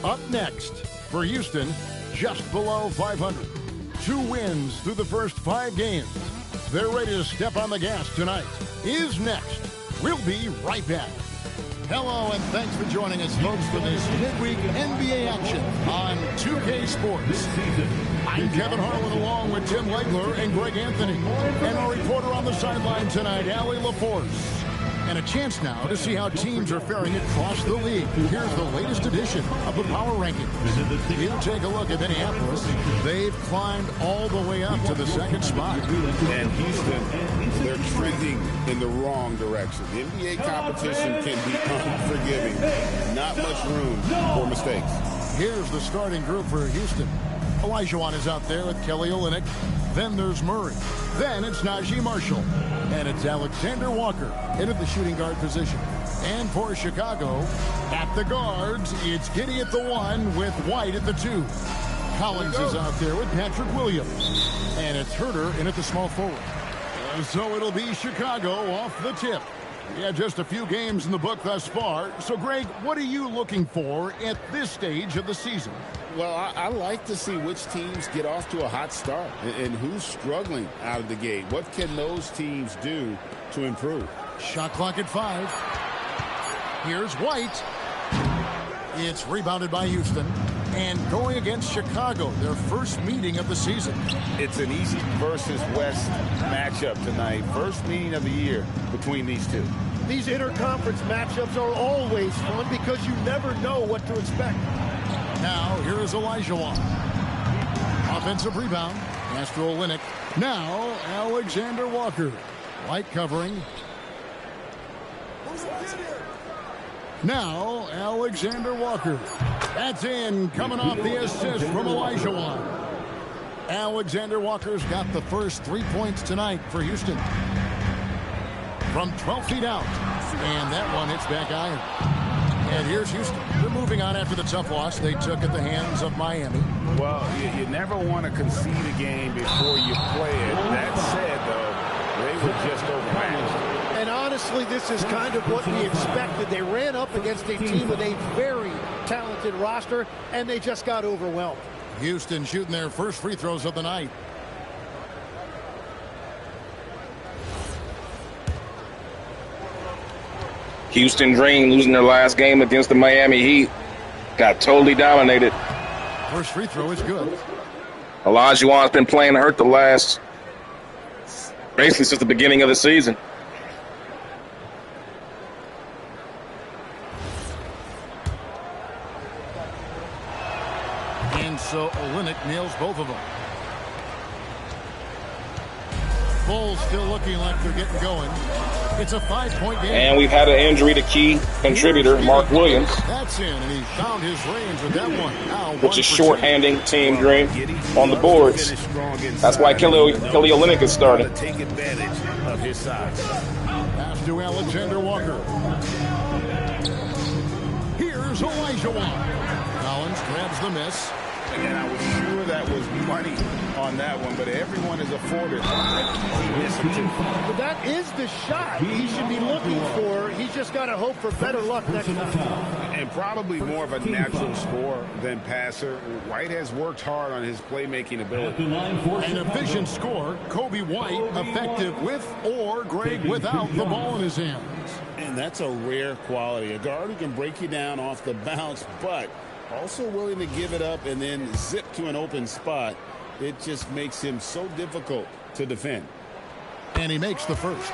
Up next, for Houston, just below 500. 2 wins through the first 5 games. They're ready to step on the gas tonight. Is next. We'll be right back. Hello, and thanks for joining us, folks, for this midweek NBA action on 2K Sports. I'm Kevin Harlan, along with Tim Legler and Greg Anthony. And our reporter on the sideline tonight, Allie LaForce. And a chance now to see how teams are faring across the league. Here's the latest edition of the Power Rankings. You take a look at Minneapolis. They've climbed all the way up to the 2nd spot. And Houston, they're trending in the wrong direction. The NBA competition can be unforgiving. Not much room for mistakes. Here's the starting group for Houston. Olajuwon is out there with Kelly Olynyk. Then there's Murray. Then it's Najee Marshall. And it's Alexander Walker in at the shooting guard position. And for Chicago, at the guards, it's Giddey at the 1 with White at the 2. Collins is out there with Patrick Williams. And it's Herter in at the small forward. So it'll be Chicago off the tip. Yeah, just a few games in the book thus far. So, Greg, what are you looking for at this stage of the season? Well, I like to see which teams get off to a hot start and who's struggling out of the gate. What can those teams do to improve? Shot clock at 5. Here's White. It's rebounded by Houston. And going against Chicago, their first meeting of the season. It's an East versus West matchup tonight. First meeting of the year between these two. These interconference matchups are always fun because you never know what to expect. Now, here is Olajuwon. Offensive rebound. Castro Olynyk. Now, Alexander Walker. White covering. Now, Alexander Walker. That's in, coming off the assist from Olajuwon. Alexander Walker's got the first 3 points tonight for Houston. From 12 feet out. And that one hits back iron. And here's Houston. They're moving on after the tough loss they took at the hands of Miami. Well, you never want to concede a game before you play it. That said, though, they were just overmatched. And honestly, this is kind of what we expected. They ran up against a team with a very talented roster, and they just got overwhelmed. Houston shooting their first free throws of the night. Houston Dream losing their last game against the Miami Heat. Got totally dominated. First free throw is good. Olajuwon's been playing hurt the last, basically since the beginning of the season. And so Olynyk nails both of them. Bulls still looking like they're getting going. It's a 5-point game. And we've had an injury to key contributor, Mark Williams. That's in, and he found his range with that one. Now which is shorthanding Team Dream on the boards. That's why Kelly Olynyk is starting. Take advantage of his size. Pass to Alexander Walker. Here's Olajuwon. Collins grabs the miss. Again, I was sure that was money on that one, but everyone is afforded an easy miss or two. But that is the shot he should be looking for. He's just got to hope for better luck next time. And probably more of a natural scorer than passer. White has worked hard on his playmaking ability. An efficient scorer, Kobe White, effective with or Greg without the ball in his hands. And that's a rare quality. A guard who can break you down off the bounce, but also willing to give it up and then zip to an open spot. It just makes him so difficult to defend. And he makes the first.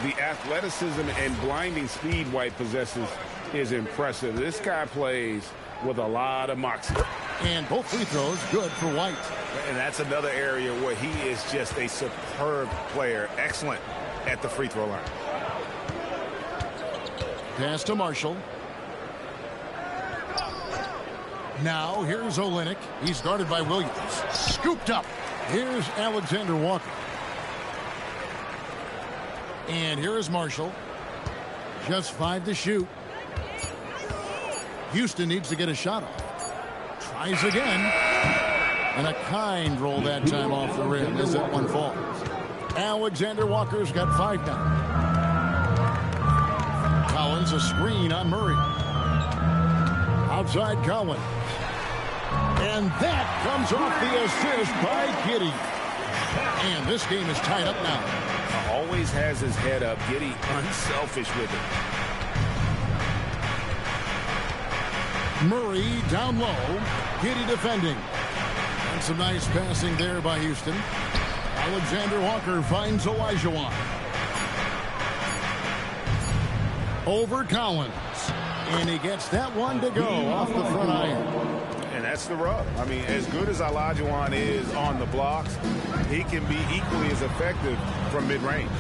The athleticism and blinding speed White possesses is impressive. This guy plays with a lot of moxie. And both free throws good for White. And that's another area where he is just a superb player. Excellent at the free throw line. Pass to Marshall. Now, here's Olynyk. He's guarded by Williams. Scooped up. Here's Alexander Walker. And here is Marshall. Just 5 to shoot. Houston needs to get a shot off. Tries again. And a kind roll that time off the rim as that one falls. Alexander Walker's got 5 now. Collins a screen on Murray. Outside Collins. And that comes off the assist by Giddey. And this game is tied up now. Always has his head up. Giddey unselfish with it. Murray down low. Giddey defending. And some nice passing there by Houston. Alexander Walker finds Olajuwon. Over Collins. And he gets that one to go off the front iron. And that's the rub. I mean, as good as Olajuwon is on the blocks, he can be equally as effective from mid-range.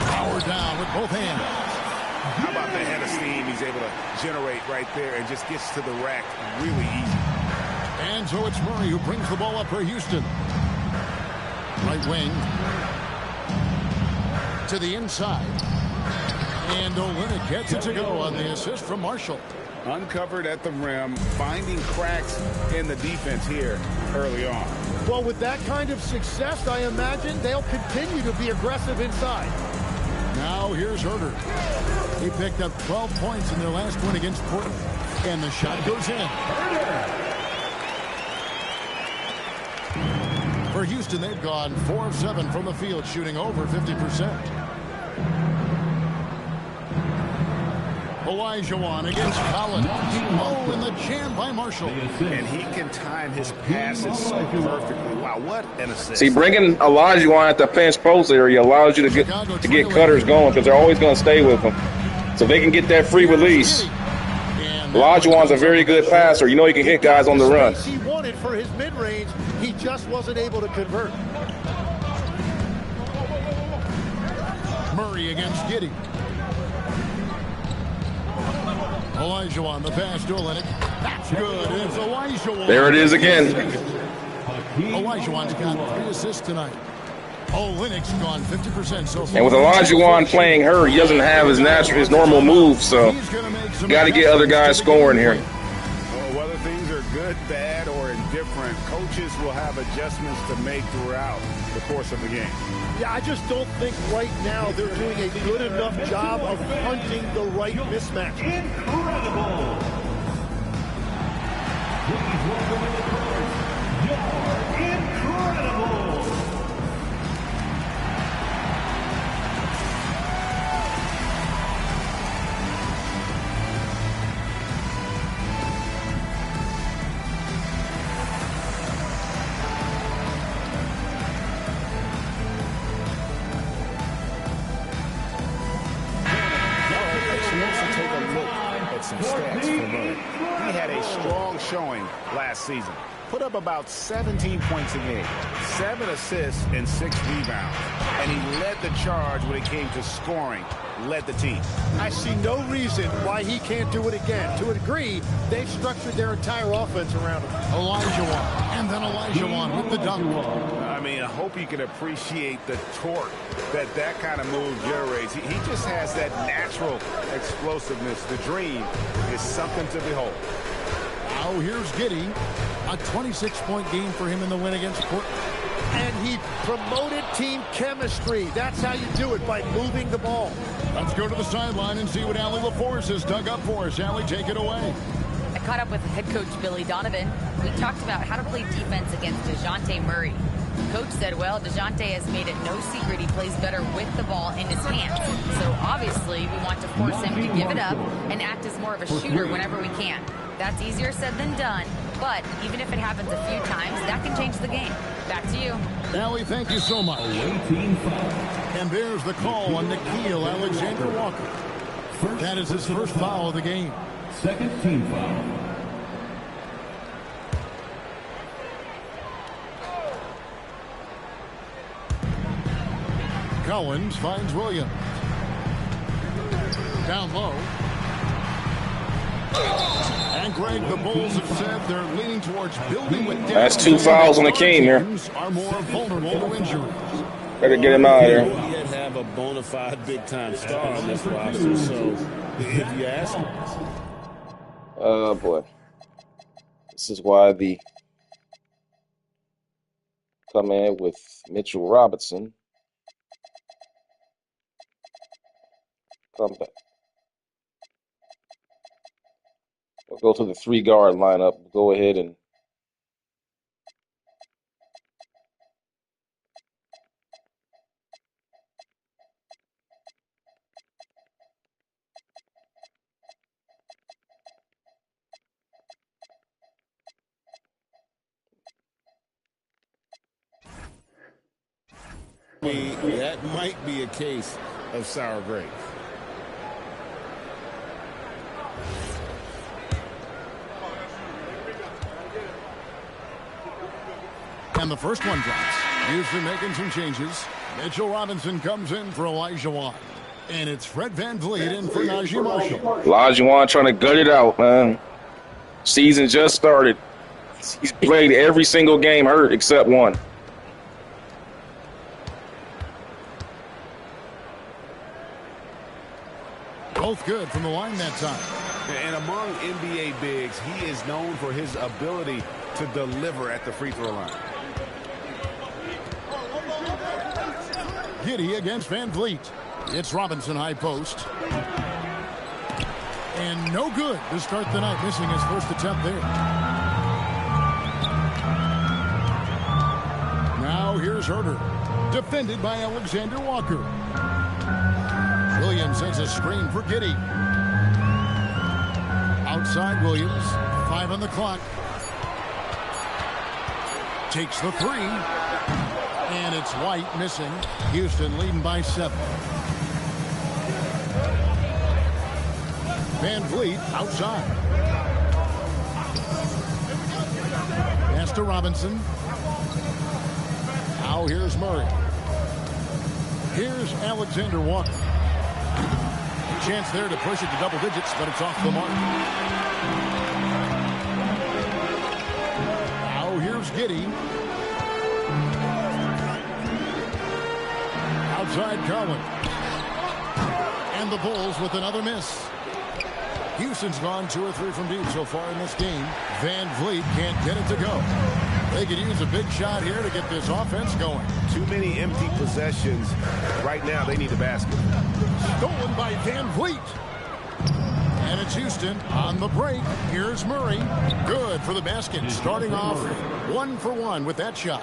Power down with both hands. How about the head of steam he's able to generate right there and just gets to the rack really easy. And so it's Murray who brings the ball up for Houston. Right wing. To the inside. And Olynyk gets it to go on the assist from Marshall. Uncovered at the rim, finding cracks in the defense here early on. Well, with that kind of success, I imagine they'll continue to be aggressive inside. Now here's Herter. He picked up 12 points in their last win against Portland. And the shot goes in. For Houston, they've gone 4 of 7 from the field, shooting over 50%. Olajuwon against Collins. Oh, and the jam by Marshall. And he can time his passes so perfectly. Wow, what an assist. See, bringing Olajuwon at the pinch post area allows you to get cutters going because they're always going to stay with him. So they can get that free release. Olajuwon's a very good passer. You know he can hit guys on the run. He wanted for his mid-range. He just wasn't able to convert. Murray against Giddey. Olajuwon, the pass to Olynyk. That's good. It's Olajuwon. There it is again. Olajuwon's got 3 assists tonight. Olynyk's gone 50% so far. And with Olajuwon playing her, he doesn't have his normal move, so you got to get other guys scoring here. Well, whether things are good, bad, or indifferent, coaches will have adjustments to make throughout the course of the game. Yeah, I just don't think right now they're doing a good enough job of hunting the right mismatch. Incredible! Please welcome in the court, you're incredible! Stats for Murray. He had a strong showing last season. Put up about 17 points a game, 7 assists and 6 rebounds. And he led the charge when it came to scoring, led the team. I see no reason why he can't do it again. To a degree, they've structured their entire offense around him. Olajuwon, and then Olajuwon with the dunk. I mean, I hope you can appreciate the torque that kind of move generates. He just has that natural explosiveness. The dream is something to behold. Now here's Giddey. A 26-point game for him in the win against Portland. And he promoted team chemistry. That's how you do it, by moving the ball. Let's go to the sideline and see what Allie LaForce has dug up for us. Allie, take it away. I caught up with head coach Billy Donovan. We talked about how to play defense against DeJounte Murray. Coach said, well, DeJounte has made it no secret he plays better with the ball in his hands. So obviously we want to force him to give it up and act as more of a shooter whenever we can. That's easier said than done, but even if it happens a few times, that can change the game. Back to you. Allie, thank you so much. And there's the call on Nickeil Alexander Walker. That is his first foul of the game. Second team foul. Collins finds Williams. Down low. And Greg, the Bulls have said they're leaning towards building with depth. That's 2 fouls on Hakeem here. Are more vulnerable to injuries. Better get him out of there. He did have a bona fide big-time star on this roster, so if you ask him. Oh, boy. This is why the come in with Mitchell Robinson. Come back. We'll go to the 3-guard lineup. Go ahead and that might be a case of sour grapes. And the first one drops. Houston making some changes. Mitchell Robinson comes in for Olajuwon. And it's Fred VanVleet in for Najee Marshall. Olajuwon trying to gut it out, man. Season just started. He's played every single game hurt except one. Both good from the line that time. And among NBA bigs, he is known for his ability to deliver at the free throw line. Giddey against VanVleet. It's Robinson high post. And no good to start the night, missing his first attempt there. Now here's Herter. Defended by Alexander Walker. Williams sends a screen for Giddey. Outside Williams. 5 on the clock. Takes the 3. And it's White missing. Houston leading by 7. VanVleet outside. Pass to Robinson. Now here's Murray. Here's Alexander Walker. Chance there to push it to double digits, but it's off the mark. Now here's Giddey. Outside Collins. And the Bulls with another miss. Houston's gone 2 or 3 from deep so far in this game. VanVleet can't get it to go. They could use a big shot here to get this offense going. Too many empty possessions. Right now, they need a basket. Stolen by VanVleet. And it's Houston on the break. Here's Murray. Good for the basket. Starting off 1 for 1 with that shot.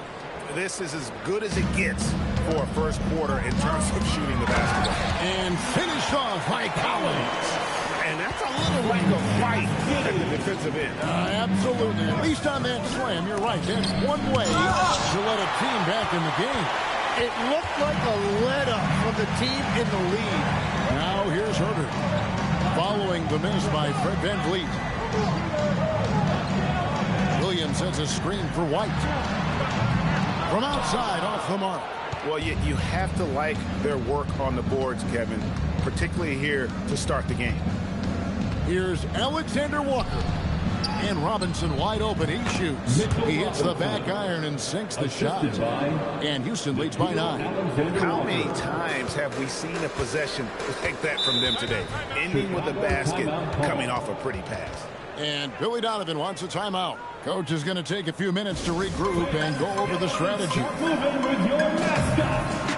This is as good as it gets for a first quarter in terms of shooting the basketball. And finished off by Collins. And that's a little like a fight at the defensive end. Absolutely. At least on that slam, you're right. That's one way to let a team back in the game. It looked like a let-up from the team in the lead. Now here's Herter. Following the miss by Fred VanVleet. Williams sends a screen for White. From outside, off the mark. Well, you have to like their work on the boards, Kevin, particularly here to start the game. Here's Alexander Walker. And Robinson wide open. He shoots. He hits the back iron and sinks the shot. And Houston leads by 9. How many times have we seen a possession like that from them today? Ending with a basket, coming off a pretty pass. And Billy Donovan wants a timeout. Coach is going to take a few minutes to regroup and go over the strategy. Moving with your mascot.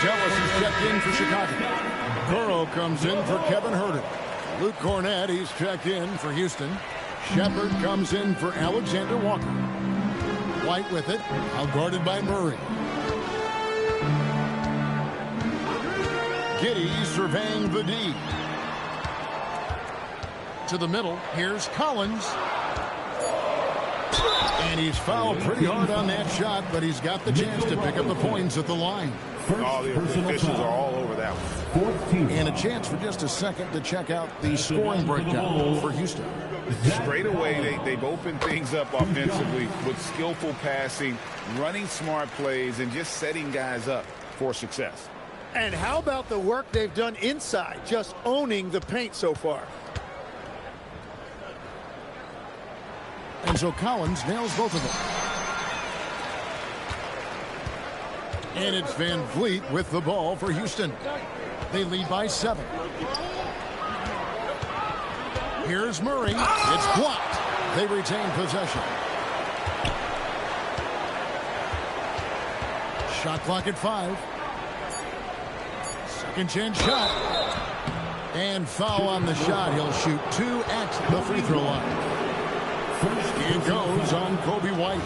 Ellis is checked in for Chicago. Burrow comes in for Kevin Herter. Luke Cornett, he's checked in for Houston. Shepard comes in for Alexander Walker. White with it, now guarded by Murray. Giddey surveying the D. To the middle, here's Collins. And he's fouled pretty hard on that shot, but he's got the chance to pick up the points at the line. All the officials are all over that one. And a chance for just a second to check out the scoring breakdown for Houston. Straight away, they've opened things up offensively with skillful passing, running smart plays, and just setting guys up for success. And how about the work they've done inside, just owning the paint so far? And so Collins nails both of them. And it's Van Vliet with the ball for Houston. They lead by 7. Here's Murray. It's blocked. They retain possession. Shot clock at 5. Second chance shot. And foul on the shot. He'll shoot 2 at the free throw line. It goes on Kobe White.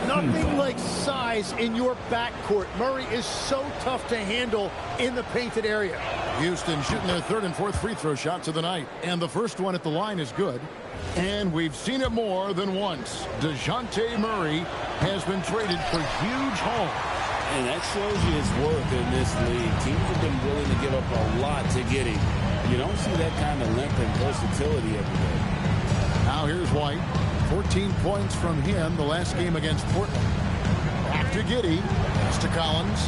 Nothing like size in your backcourt. Murray is so tough to handle in the painted area. Houston shooting their 3rd and 4th free throw shots of the night. And the first one at the line is good. And we've seen it more than once. DeJounte Murray has been traded for huge haul. And that shows you his worth in this league. Teams have been willing to give up a lot to get him. You don't see that kind of length and versatility every day. Now here's White. 14 points from him the last game against Portland. Back to Giddey. Pass to Collins.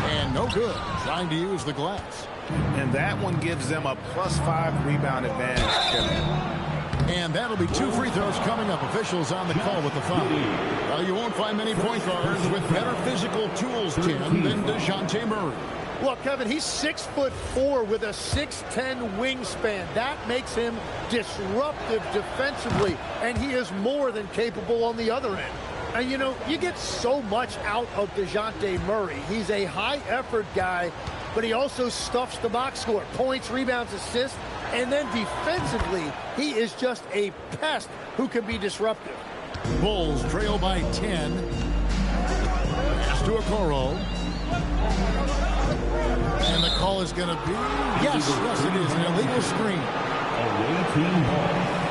And no good. Trying to use the glass. And that one gives them a +5 rebound advantage, Kevin. And that'll be 2 free throws coming up. Officials on the call with the foul. Well, you won't find many point guards with better physical tools, Tim, than DeJounte Murray. Look, Kevin, he's 6'4" with a 6'10" wingspan. That makes him disruptive defensively, and he is more than capable on the other end. And, you know, you get so much out of DeJounte Murray. He's a high-effort guy, but he also stuffs the box score. Points, rebounds, assists, and then defensively, he is just a pest who can be disruptive. Bulls trail by 10. Pass to Okoro. And the call is going to be, yes, it is, an illegal screen.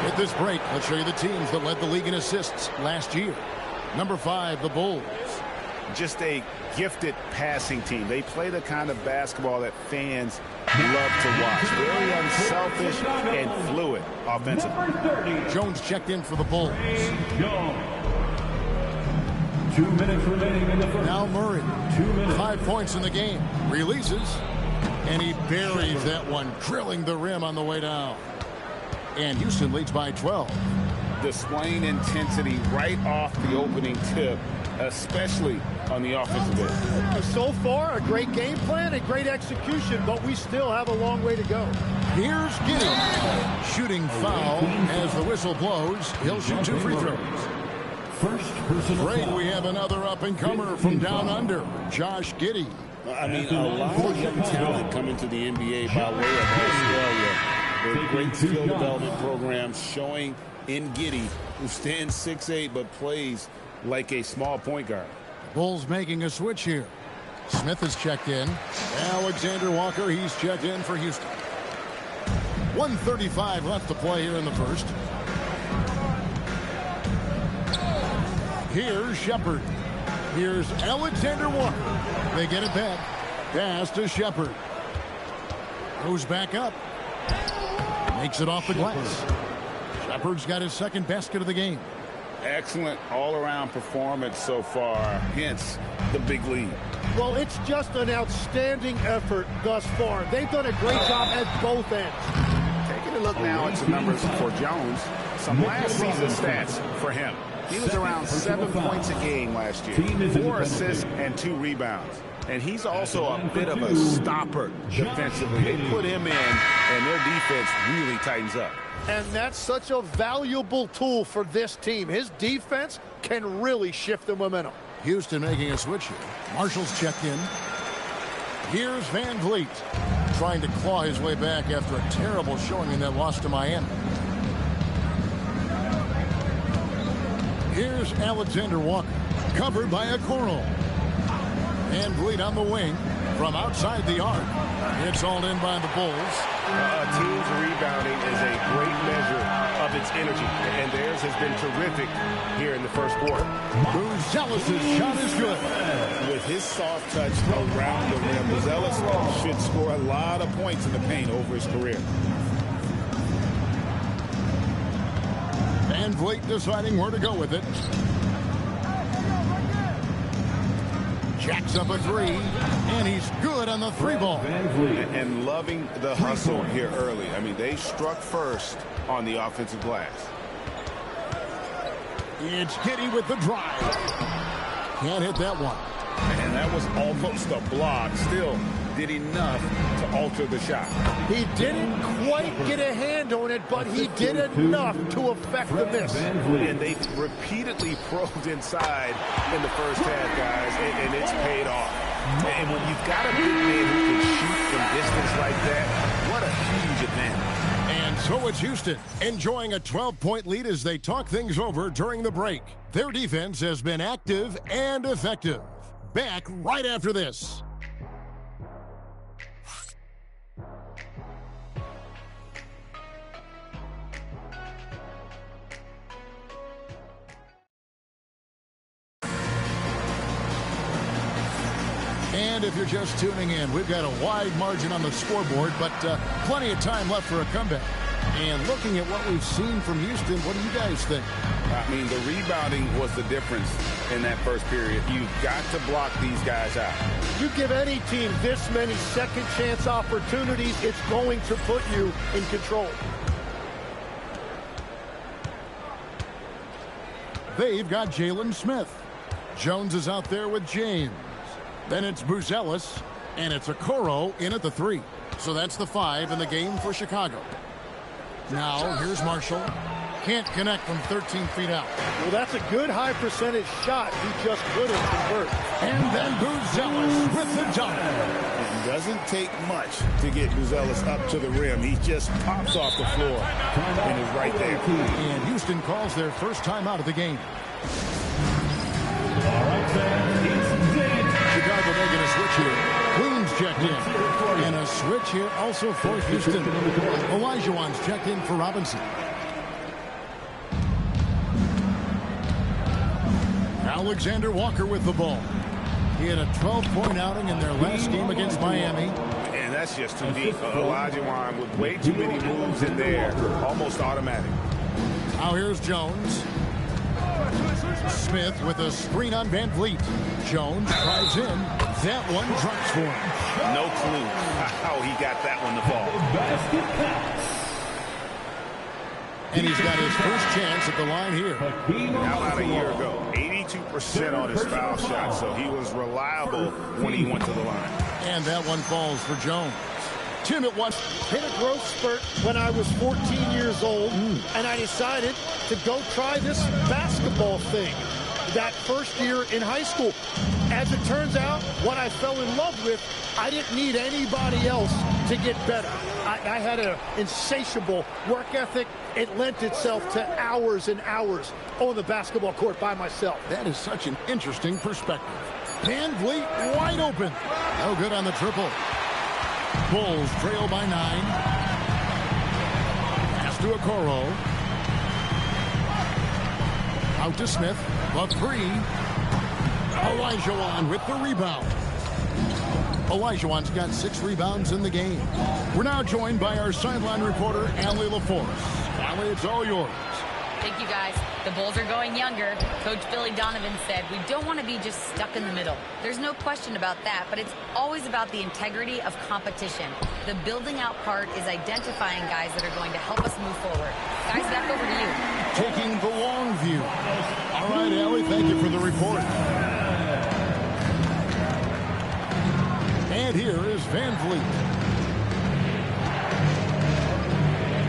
At this break, let's show you the teams that led the league in assists last year. Number 5, the Bulls. Just a gifted passing team. They play the kind of basketball that fans love to watch. Very unselfish and fluid offensively. Jones checked in for the Bulls. 2 minutes remaining in the first. Now Murray. 2 minutes. 5 points in the game. Releases. And he buries that one, drilling the rim on the way down. And Houston leads by 12. Displaying intensity right off the opening tip, especially on the offensive end. So far, a great game plan and great execution, but we still have a long way to go. Here's Giddey. Shooting foul as the whistle blows. He'll shoot 2 free throws. First personal Great, foul. we have another up-and-comer from down under, Josh Giddey. I mean, a lot of young talent coming to the NBA by way of Australia. With great skill development programs showing in Giddey, who stands 6'8", but plays like a small point guard. Bulls making a switch here. Smith is checked in. Alexander Walker, he's checked in for Houston. 1:35 left to play here in the first. Here's Shepard. Here's Alexander Walker. They get it back. Pass to Shepard. Goes back up. Makes it off the glass. Shepard's got his second basket of the game. Excellent all-around performance so far, hence the big lead. Well, it's just an outstanding effort thus far. They've done a great job at both ends. Taking a look now at some numbers for Jones. Some last season stats for him. He was around 7 points a game last year, 4 assists and 2 rebounds. And he's also a bit of a stopper defensively. They put him in, and their defense really tightens up. And that's such a valuable tool for this team. His defense can really shift the momentum. Houston making a switch here. Marshall's checked in. Here's Van Vliet, trying to claw his way back after a terrible showing in that loss to Miami. Here's Alexander Walker, covered by Okoro. Van Vliet on the wing from outside the arc. It's all in by the Bulls. A team's rebounding is a great measure of its energy, and theirs has been terrific here in the first quarter. Buzelis' shot is good. With his soft touch around the rim, Buzelis should score a lot of points in the paint over his career. Van Vliet deciding where to go with it. Jacks up a 3, and he's good on the 3 ball. And loving the hustle here early. I mean, they struck first on the offensive glass. It's Giddey with the drive. Can't hit that one. And that was almost a block. Still did enough to alter the shot. He didn't quite get a hand on it, but he did enough to affect the miss. And they repeatedly probed inside in the first half, guys, and it's paid off. And when you've got a big man who can shoot from distance like that, what a huge advantage. And so it's Houston enjoying a 12-point lead as they talk things over during the break. Their defense has been active and effective. Back right after this. And if you're just tuning in, we've got a wide margin on the scoreboard, but plenty of time left for a comeback. And looking at what we've seen from Houston, what do you guys think? I mean, the rebounding was the difference in that first period. You've got to block these guys out. You give any team this many second chance opportunities, it's going to put you in control. They've got Jalen Smith. Jones is out there with James. Then it's Buzelis, and it's Okoro in at the 3. So that's the 5 in the game for Chicago. Now, here's Marshall. Can't connect from 13 feet out. Well, that's a good high percentage shot. He just couldn't convert. And then Buzelis with the dunk. It doesn't take much to get Buzelis up to the rim. He just pops off the floor and is right there. And Houston calls their first time out of the game. Chicago making a switch here. Queens checked in. And a switch here also for Houston. Olajuwon's checked in for Robinson. Alexander Walker with the ball. He had a 12-point outing in their last game against Miami. And that's just too deep. Olajuwon with way too many moves in there. Almost automatic. Now here's Jones. Smith with a screen on Van Vliet. Jones drives in. That one drops for him. No clue how he got that one to fall. And he's got his first chance at the line here. How about a year ago? 82% on his foul shot, so he was reliable when he went to the line. And that one falls for Jones. Tim at once hit a growth spurt when I was 14 years old, and I decided to go try this basketball thing that first year in high school. As it turns out, what I fell in love with, I didn't need anybody else to get better. I had an insatiable work ethic. It lent itself to hours and hours on the basketball court by myself. That is such an interesting perspective. Van Vliet wide open. No good on the triple. Bulls trail by 9. Pass to Okoro. Out to Smith. The 3. Olajuwon with the rebound. Olajuwon's got 6 rebounds in the game. We're now joined by our sideline reporter, Allie LaForce. Allie, it's all yours. Thank you, guys. The Bulls are going younger. Coach Billy Donovan said, we don't want to be just stuck in the middle. There's no question about that, but it's always about the integrity of competition. The building out part is identifying guys that are going to help us move forward. Guys, back over to you. Taking the long view. All right, Allie, thank you for the report. And here is Van Vliet.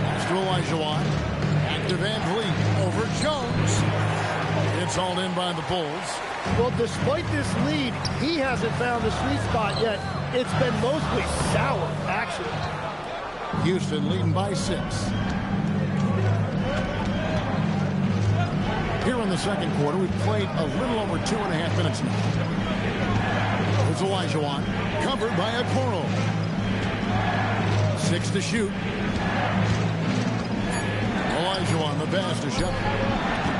Pass to Olajuwon. Back to Van Vliet. Over Jones. It's all in by the Bulls. Well, despite this lead, he hasn't found the sweet spot yet. It's been mostly sour, actually. Houston leading by 6. Here in the second quarter, we've played a little over 2.5 minutes now. There's Olajuwon, covered by Okoro. 6 to shoot. Olajuwon, the pass to Shepard.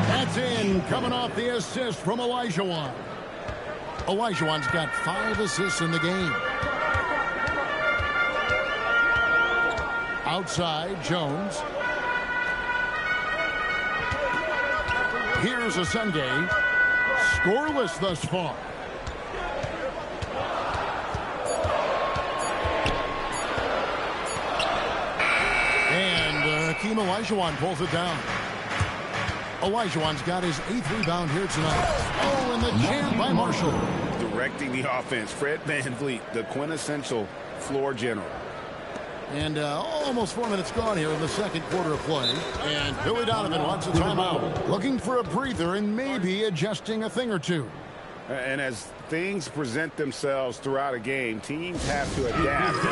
That's in, coming off the assist from Olajuwon. Olajuwon's got 5 assists in the game. Outside, Jones. Here's a Sunday. Scoreless thus far. Hakeem Olajuwon pulls it down. Olajuwon's got his 8th rebound here tonight. Oh, And the jam by Marshall. Directing the offense, Fred VanVleet, the quintessential floor general. And almost 4 minutes gone here in the second quarter of play. And Billy Donovan wants a timeout. Looking for a breather and maybe adjusting a thing or two. And as things present themselves throughout a game, teams have to adapt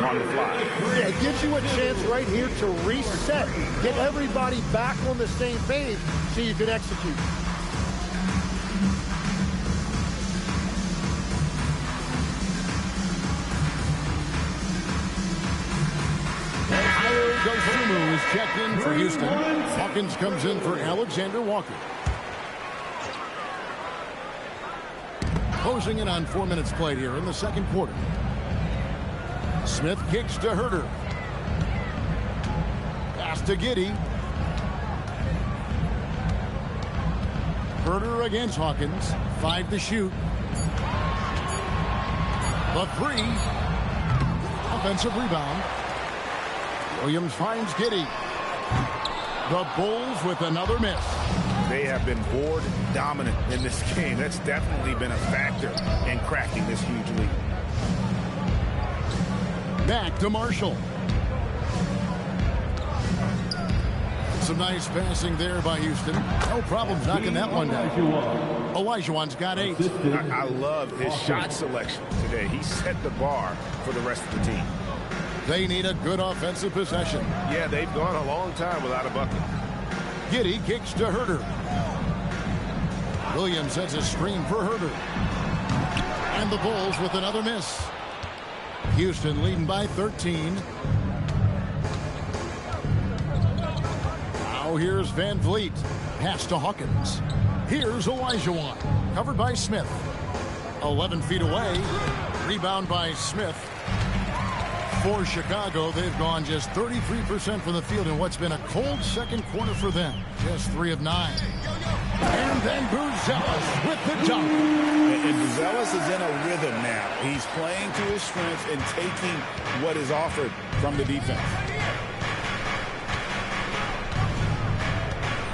on the fly. Yeah, it gives you a chance right here to reset. Get everybody back on the same page so you can execute. Dosunmu is checked in for Houston. Hawkins comes in for Alexander Walker. Closing in on 4 minutes played here in the second quarter. Smith kicks to Herter. Pass to Giddey. Herter against Hawkins. 5 to shoot. The 3. Offensive rebound. Williams finds Giddey. The Bulls with another miss. They have been board dominant in this game. That's definitely been a factor in cracking this huge lead. Back to Marshall. Some nice passing there by Houston. No problems knocking that one down. Olajuwon's got 8. I love his shot selection today. He set the bar for the rest of the team. They need a good offensive possession. Yeah, they've gone a long time without a bucket. Giddey kicks to Herter. Williams sets a screen for Herter. And the Bulls with another miss. Houston leading by 13. Now here's VanVleet. Pass to Hawkins. Here's Olajuwon. Covered by Smith. 11 feet away. Rebound by Smith. For Chicago, they've gone just 33% from the field in what's been a cold second quarter for them. Just 3 of 9. And then Buzelis with the dunk. And Buzelis is in a rhythm now. He's playing to his strengths and taking what is offered from the defense.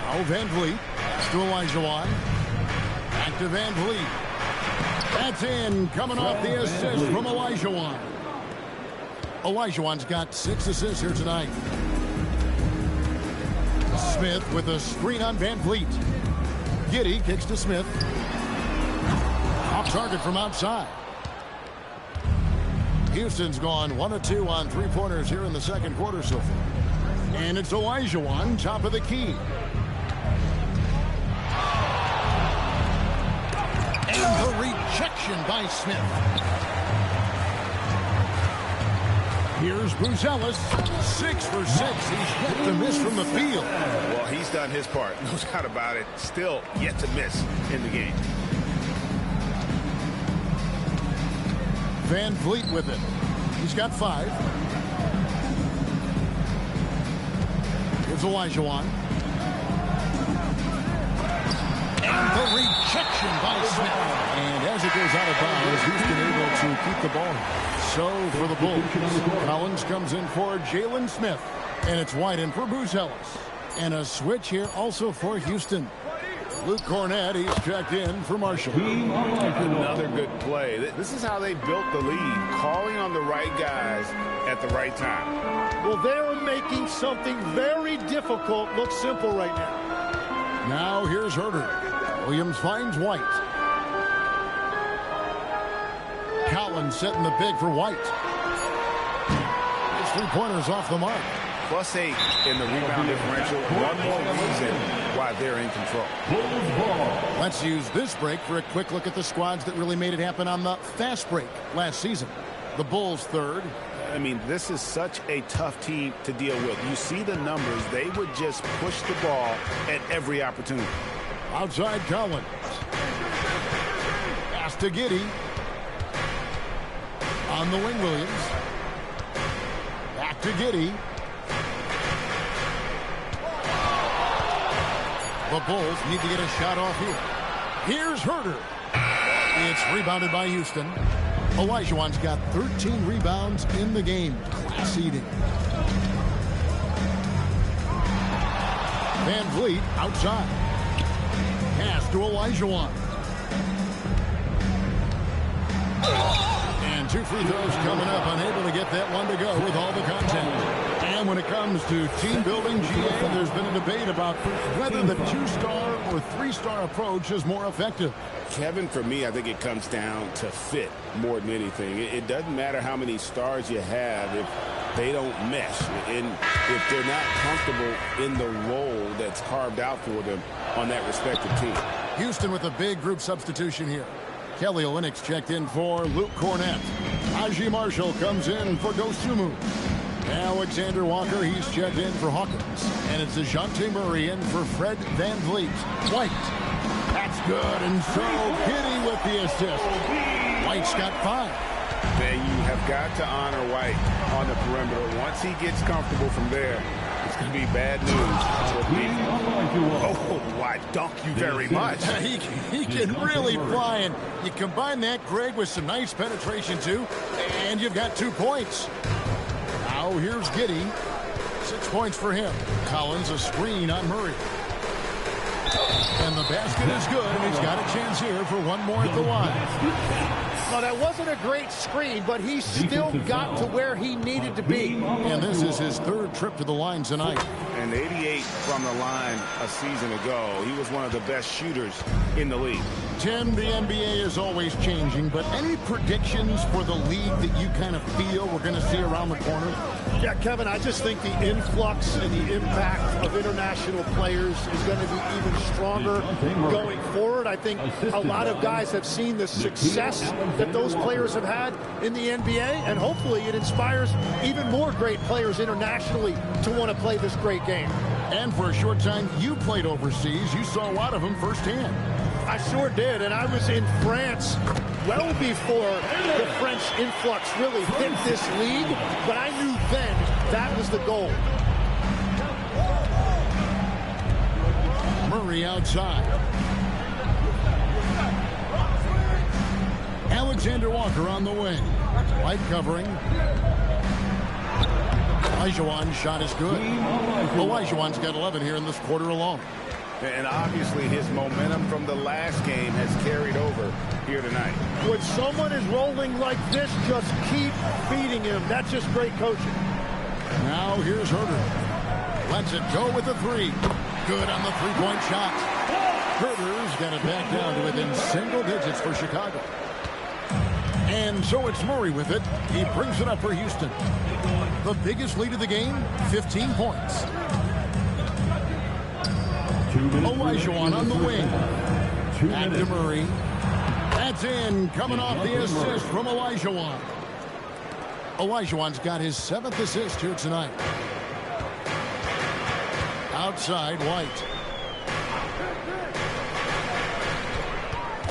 Now VanVleet. Pass to Olajuwon. Back to VanVleet. That's in. Coming off the assist from Olajuwon. Olajuwon's got 6 assists here tonight. Smith with a screen on VanVleet. Giddey kicks to Smith. Off target from outside. Houston's gone 1 of 2 on 3-pointers here in the second quarter so far. And it's Olajuwon, top of the key. And the rejection by Smith. Here's Buzelis, 6 for 6. He's yet to miss from the field. Well, he's done his part. No doubt about it. Still yet to miss in the game. VanVleet with it. He's got 5. Here's Olajuwon. And the rejection by Smith. And as it goes out of bounds, Houston able to keep the ball. So for the Bulls, Collins comes in for Jalen Smith. And it's wide in for Buzelis. And a switch here also for Houston. Luke Cornett, he's checked in for Marshall. Another good play. This is how they built the lead, calling on the right guys at the right time. Well, they're making something very difficult look simple right now. Now here's Herter. Williams finds White. Collins setting the big for White. His 3-pointers off the mark. +8 in the rebound differential. One more reason why they're in control. Let's use this break for a quick look at the squads that really made it happen on the fast break last season. The Bulls 3rd. I mean, this is such a tough team to deal with. You see the numbers. They would just push the ball at every opportunity. Outside Collins. Pass to Giddey. On the wing, Williams. Back to Giddey. The Bulls need to get a shot off here. Here's Herter. It's rebounded by Houston. Olajuwon's got 13 rebounds in the game. Class eating. VanVleet outside. Pass to Olajuwon. 2 free throws coming up. Unable to get that one to go with all the contact. And when it comes to team building, GA, there's been a debate about whether the 2-star or 3-star approach is more effective. Kevin, for me, I think it comes down to fit more than anything. It doesn't matter how many stars you have if they don't mesh and if they're not comfortable in the role that's carved out for them on that respective team. Houston with a big group substitution here. Kelly Olynyk's checked in for Luke Cornett. Haji Marshall comes in for Dosunmu. Alexander Walker, he's checked in for Hawkins. And it's DeJounte Murray in for Fred VanVleet. White. That's good. And so Giddey with the assist. White's got 5. Then you have got to honor White on the perimeter. Once he gets comfortable from there, it's going to be bad news. Oh, why dunk you very much. He can really fly, and you combine that, Greg, with some nice penetration, too, and you've got 2 points. Now here's Giddey. 6 points for him. Collins a screen on Murray. And the basket is good, and he's got a chance here for one more at the line. Well, that wasn't a great screen, but he still got to where he needed to be. And this is his 3rd trip to the line tonight. And 88 from the line a season ago. He was one of the best shooters in the league. Tim, the NBA is always changing, but any predictions for the league that you kind of feel we're going to see around the corner? Yeah, Kevin, I just think the influx and the impact of international players is going to be even stronger going forward. I think a lot of guys have seen the success that those players have had in the NBA, and hopefully it inspires even more great players internationally to want to play this great game. And for a short time, you played overseas. You saw a lot of them firsthand. I sure did, and I was in France well before the French influx really hit this league, but I knew then that was the goal. Murray outside. Alexander Walker on the wing. White covering. Olajuwon's shot is good. Olajuwon's got 11 here in this quarter alone. And obviously his momentum from the last game has carried over here tonight. When someone is rolling like this, just keep feeding him. That's just great coaching. Now here's Herter. Lets it go with the 3. Good on the 3-point shot. Herter's got it back down to within single digits for Chicago. And so it's Murray with it. He brings it up for Houston. The biggest lead of the game, 15 points. Olajuwon on the wing. Back to Murray. That's in. Coming off the assist from Olajuwon. Olajuwon's got his 7th assist here tonight. Outside, White.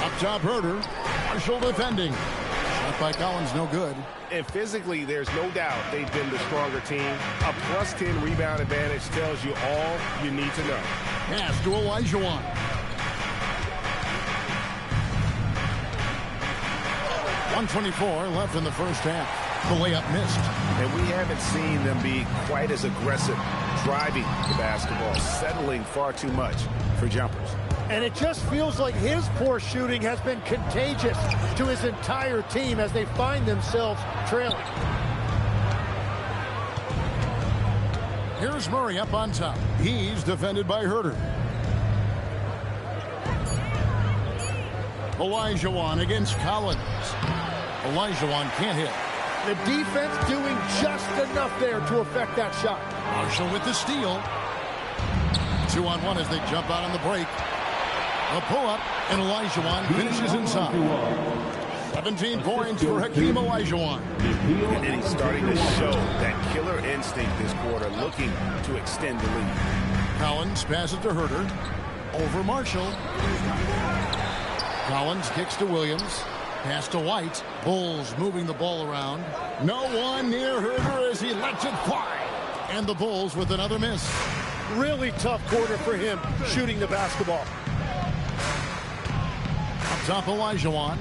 Up top, Herter. Marshall defending. Shot by Collins, no good. And physically, there's no doubt they've been the stronger team. A +10 rebound advantage tells you all you need to know. Pass to Olajuwon. .124 left in the first half. The layup missed. And we haven't seen them be quite as aggressive driving the basketball, settling far too much for jumpers. And it just feels like his poor shooting has been contagious to his entire team as they find themselves trailing. Here's Murray up on top. He's defended by Herter. Olajuwon against Collins. Olajuwon can't hit. The defense doing just enough there to affect that shot. Marshall with the steal. 2-on-1 as they jump out on the break. A pull-up, and Olajuwon finishes inside. 17 points for Hakeem Olajuwon. And he's starting to show that killer instinct this quarter, looking to extend the lead. Collins passes to Herter. Over Marshall. Collins kicks to Williams. Pass to White. Bulls moving the ball around. No one near Herter as he lets it fly. And the Bulls with another miss. Really tough quarter for him shooting the basketball. Up top, Olajuwon.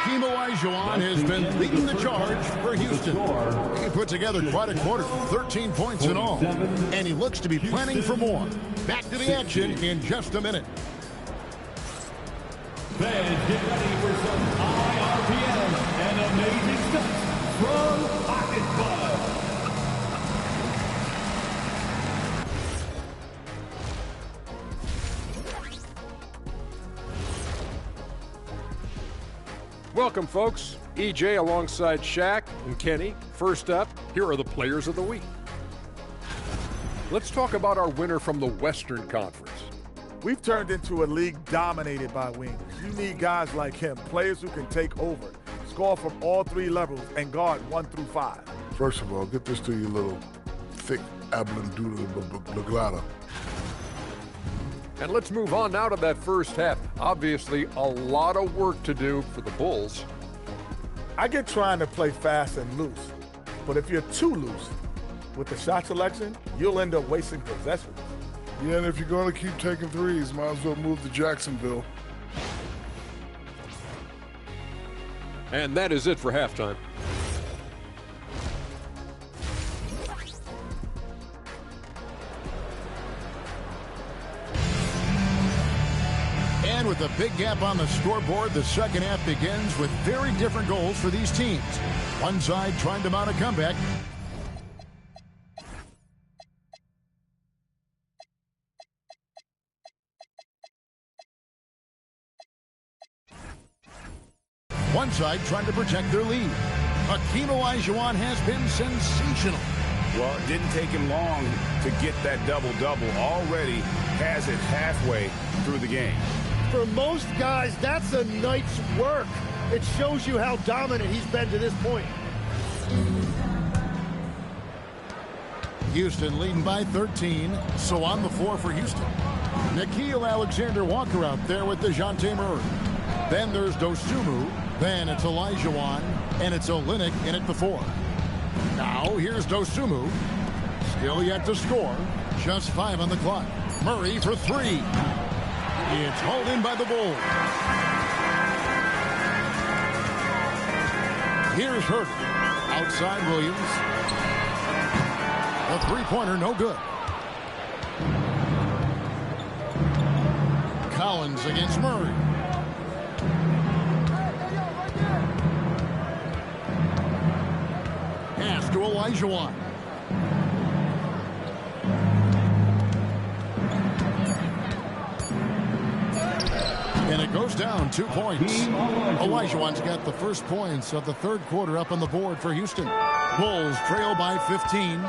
Hakeem Olajuwon has been leading the charge for Houston. He put together quite a quarter, 13 points in all, and he looks to be planning for more. Back to the action in just a minute. Fans, get ready for some high RPM and amazing stuff from Pocket Club. Welcome, folks. EJ alongside Shaq and Kenny. First up, here are the players of the week. Let's talk about our winner from the Western Conference. We've turned into a league dominated by wings. You need guys like him, players who can take over, score from all three levels, and guard 1 through 5. First of all, get this to you little thick ablandoodle. And let's move on now to that first half. Obviously, a lot of work to do for the Bulls. I get trying to play fast and loose, but if you're too loose with the shot selection, you'll end up wasting possessions. Yeah, and if you're going to keep taking threes, might as well move to Jacksonville. And that is it for halftime. And with a big gap on the scoreboard, the second half begins with very different goals for these teams. One side trying to mount a comeback. One side trying to protect their lead. Hakeem Olajuwon has been sensational. Well, it didn't take him long to get that double-double. Already has it halfway through the game. For most guys, that's a night's work. It shows you how dominant he's been to this point. Houston leading by 13. So on the floor for Houston. Nickeil Alexander-Walker out there with DeJounte Murray. Then there's Dosunmu. Then it's Olajuwon, and it's Olynyk in at the 4. Now here's Dosunmu. Still yet to score. Just 5 on the clock. Murray for 3. It's hauled in by the Bulls. Here's Herter. Outside Williams. The three-pointer no good. Collins against Murray. Pass to Olajuwon. And it goes down 2 points. Olajuwon's got the first points of the third quarter up on the board for Houston. Bulls trail by 15.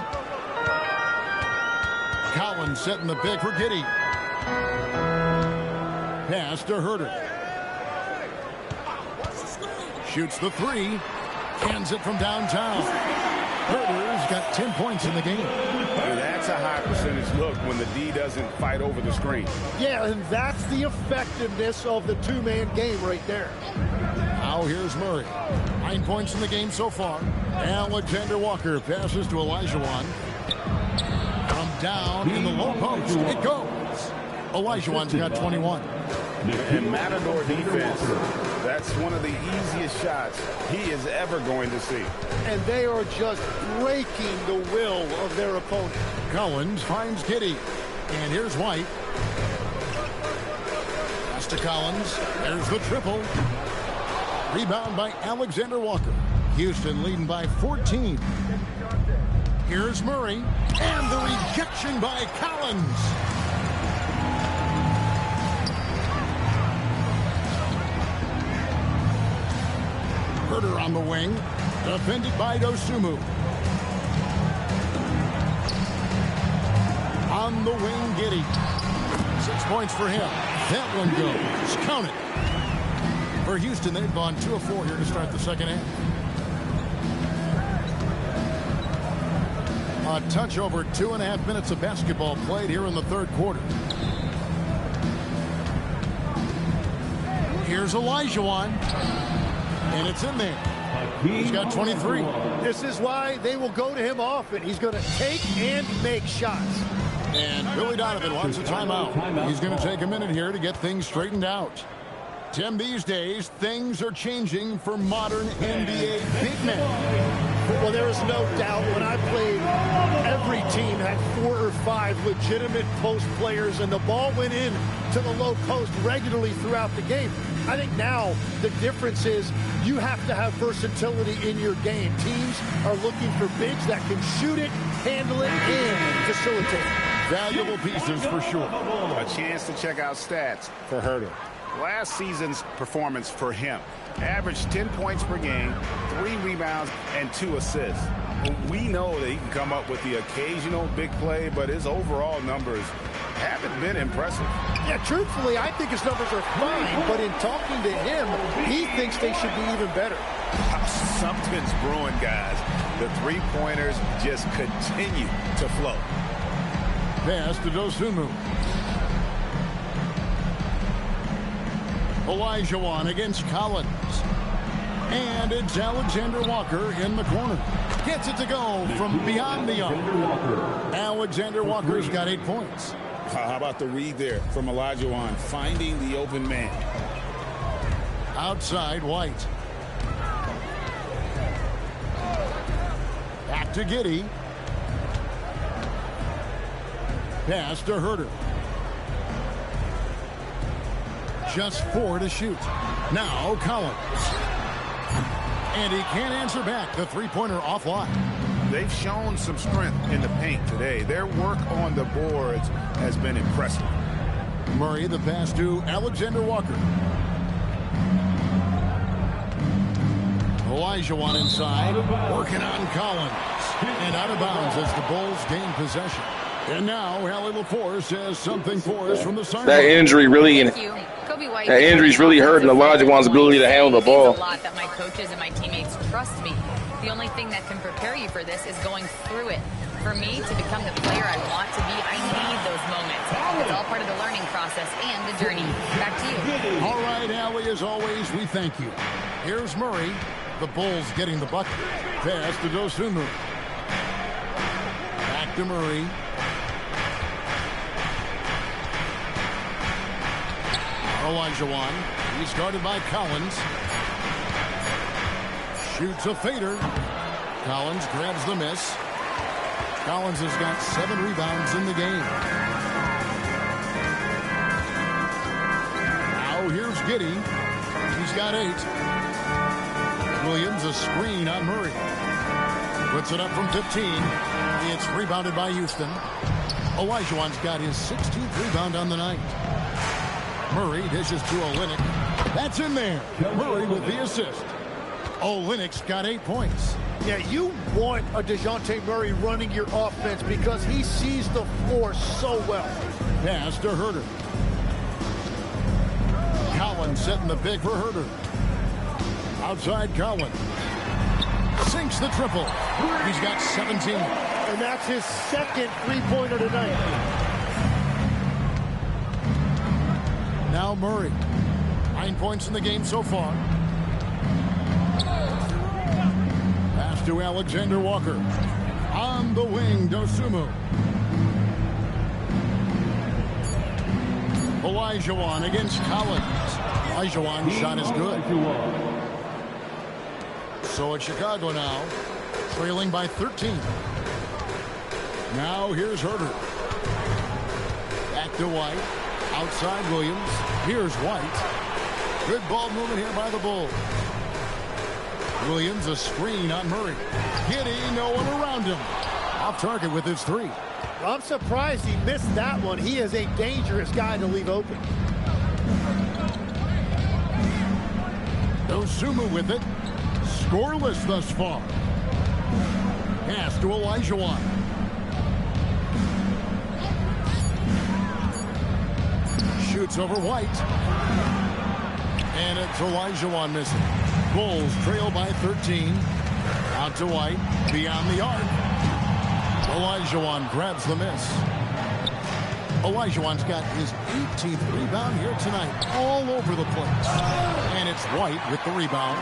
Collins setting the pick for Giddey. Pass to Herter. Shoots the 3. Cans it from downtown. Herter's got 10 points in the game. And that's a high percentage look when the D doesn't fight over the screen. Yeah, and that's the effectiveness of the two-man game right there. Now here's Murray. 9 points in the game so far. Alexander Walker passes to Olajuwon. From down in the low post. It goes. Olajuwon's got 21. And Matador defense, that's one of the easiest shots he is ever going to see. And they are just breaking the will of their opponent. Collins finds Giddey. And here's White. Pass to Collins. There's the triple. Rebound by Alexander Walker. Houston leading by 14. Here's Murray. And the rejection by Collins. Herter on the wing. Defended by Dosunmu. On the wing, Giddey. 6 points for him. That one goes. Count it. For Houston, they've gone 2 of 4 here to start the second half. A touch over 2.5 minutes of basketball played here in the third quarter. Here's Olajuwon. And it's in there. He's got 23. This is why they will go to him often. He's going to take and make shots. And Billy Donovan wants a timeout. He's going to take a minute here to get things straightened out. Tim, these days, things are changing for modern NBA big men. Well, there is no doubt when I played, every team had 4 or 5 legitimate post players, and the ball went in to the low post regularly throughout the game. I think now the difference is you have to have versatility in your game. Teams are looking for bigs that can shoot it, handle it, and facilitate. Valuable pieces for sure. A chance to check out stats for Herter. Last season's performance for him. Averaged 10 points per game, 3 rebounds, and 2 assists. We know that he can come up with the occasional big play, but his overall numbers haven't been impressive. Yeah, truthfully, I think his numbers are fine, but in talking to him, he thinks they should be even better. Something's brewing, guys. The three-pointers just continue to flow. Pass to Dosunmu. Olajuwon against Collins. And it's Alexander Walker in the corner. Gets it to go from beyond the arc. Alexander Walker's got 8 points. How about the read there from Olajuwon, finding the open man. Outside, White. Back to Giddey. Pass to Herter. Just 4 to shoot. Now Collins. And he can't answer back. The three-pointer offline. They've shown some strength in the paint today. Their work on the boards has been impressive. Murray, the pass to Alexander Walker. Olajuwon inside. Working on Collins. And out of bounds as the Bulls gain possession. And now, Allie LaForce has something for us from the sideline. That injury really, that injury's really hurting Olajuwon's ability to handle the ball. A lot that my coaches and my teammates trust me. The only thing that can prepare you for this is going through it. For me to become the player I want to be, I need those moments. It's all part of the learning process and the journey. Back to you. All right, Allie, as always, we thank you. Here's Murray. The Bulls getting the bucket. Pass to Dosunmu. Back to Murray. Olajuwon. He's guarded by Collins. Shoots a fader. Collins grabs the miss. Collins has got 7 rebounds in the game. Now here's Giddey. He's got 8. Williams a screen on Murray. Puts it up from 15. It's rebounded by Houston. Olajuwon's got his 16th rebound on the night. Murray dishes to Olynyk. That's in there. Murray with the assist. Olynyk's got 8 points. Yeah, you want a DeJounte Murray running your offense because he sees the floor so well. Pass to Herter. Collins setting the big for Herter. Outside Collins. Sinks the triple. He's got 17. And that's his second three-pointer tonight. Now Murray. 9 points in the game so far. Pass to Alexander Walker. On the wing, Dosunmu. Olajuwon against Collins. Olajuwon's shot is good. So it's Chicago now, trailing by 13. Now here's Herter. Back to White. Outside Williams. Here's White. Good ball movement here by the Bulls. Williams a screen on Murray. Giddey, no one around him. Off target with his 3. I'm surprised he missed that one. He is a dangerous guy to leave open. Dosunmu with it. Scoreless thus far. Pass to Olajuwon. Shoots over White. And it's Olajuwon missing. Bulls trail by 13. Out to White. Beyond the arc. Olajuwon grabs the miss. Olajuwon's got his 18th rebound here tonight. All over the place. And it's White with the rebound.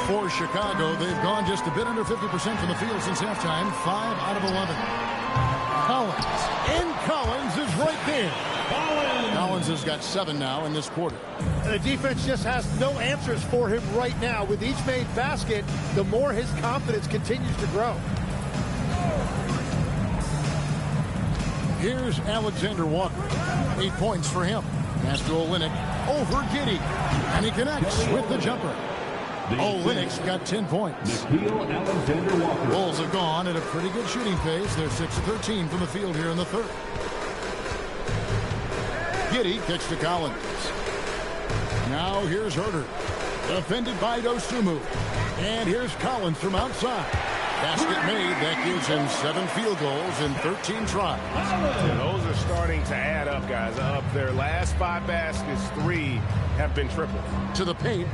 For Chicago, they've gone just a bit under 50% from the field since halftime. 5 out of 11. Collins. And Collins is right there. Collins Collins has got 7 now in this quarter. The defense just has no answers for him right now. With each made basket, the more his confidence continues to grow. Here's Alexander Walker. 8 points for him. Pass to Olynyk over Giddey. And he connects with the jumper. Olynyk's got 10 points. Bulls have gone at a pretty good shooting pace. They're 6 of 13 from the field here in the third. Giddey kicks to Collins. Now here's Herter. Defended by Dosunmu. And here's Collins from outside. Basket made. That gives him 7 field goals in 13 tries. And those are starting to add up, guys. Up their last 5 baskets, 3 have been tripled. To the paint.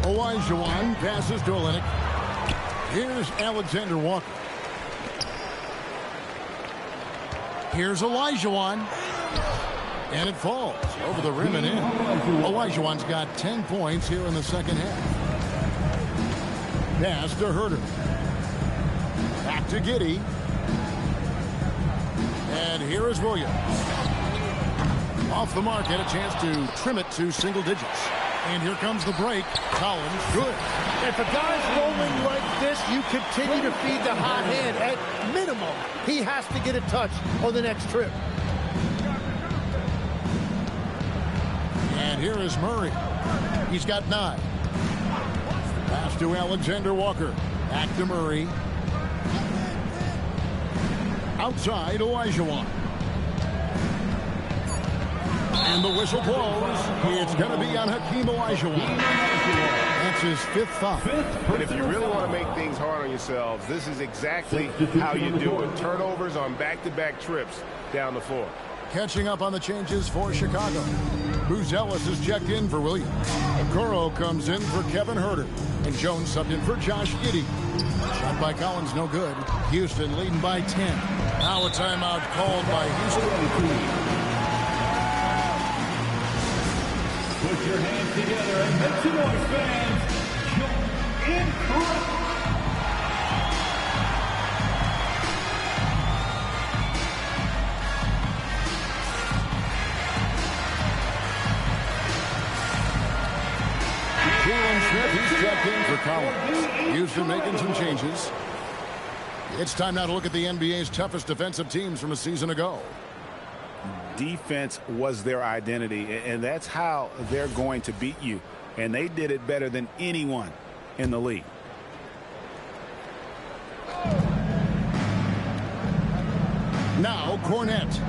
Olajuwon passes to Olynyk. Here's Alexander Walker. Here's Olajuwon. And it falls over the rim and in. Olajuwon's got 10 points here in the second half. Pass to Herter. Back to Giddey. And here is Williams. Off the mark, had a chance to trim it to single digits. And here comes the break. Collins, good. If a guy's rolling like this, you continue to feed the hot hand. At minimum, he has to get a touch on the next trip. And here is Murray. He's got 9. Pass to Alexander Walker. Back to Murray. Outside, Olajuwon. And the whistle blows. It's going to be on Hakeem Olajuwon. That's his 5th foul. But if you really want to make things hard on yourselves, this is exactly how you do it. Turnovers on back-to-back trips down the floor. Catching up on the changes for Chicago. Buzelis is checked in for Williams. Okoro comes in for Kevin Herter. And Jones subbed in for Josh Giddey. Shot by Collins, no good. Houston leading by 10. Now a timeout called by Houston. Put your hands together and make some noise, fans. Incredible. He's checked in for Collins. Houston making some changes. It's time now to look at the NBA's toughest defensive teams from a season ago. Defense was their identity, and that's how they're going to beat you. And they did it better than anyone in the league. Now Cornette.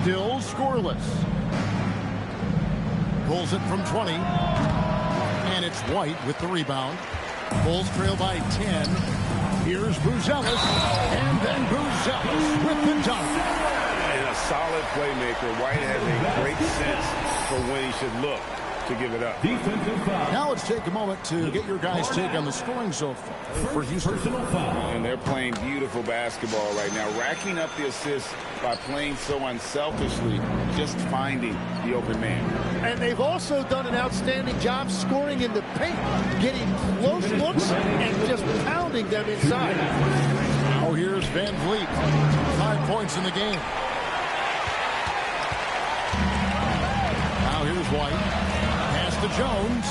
Still scoreless. Pulls it from 20. And it's White with the rebound. Bulls trail by 10. Here's Buzelis. And then Buzelis with the dunk. And a solid playmaker. White has a great sense for when he should look to give it up. Now let's take a moment to get your guys' take on the scoring so far for Houston. And they're playing beautiful basketball right now, racking up the assists by playing so unselfishly, just finding the open man. And they've also done an outstanding job scoring in the paint, getting close looks and just pounding them inside. Now here's Van Vliet. 5 points in the game. Now here's White. To Jones.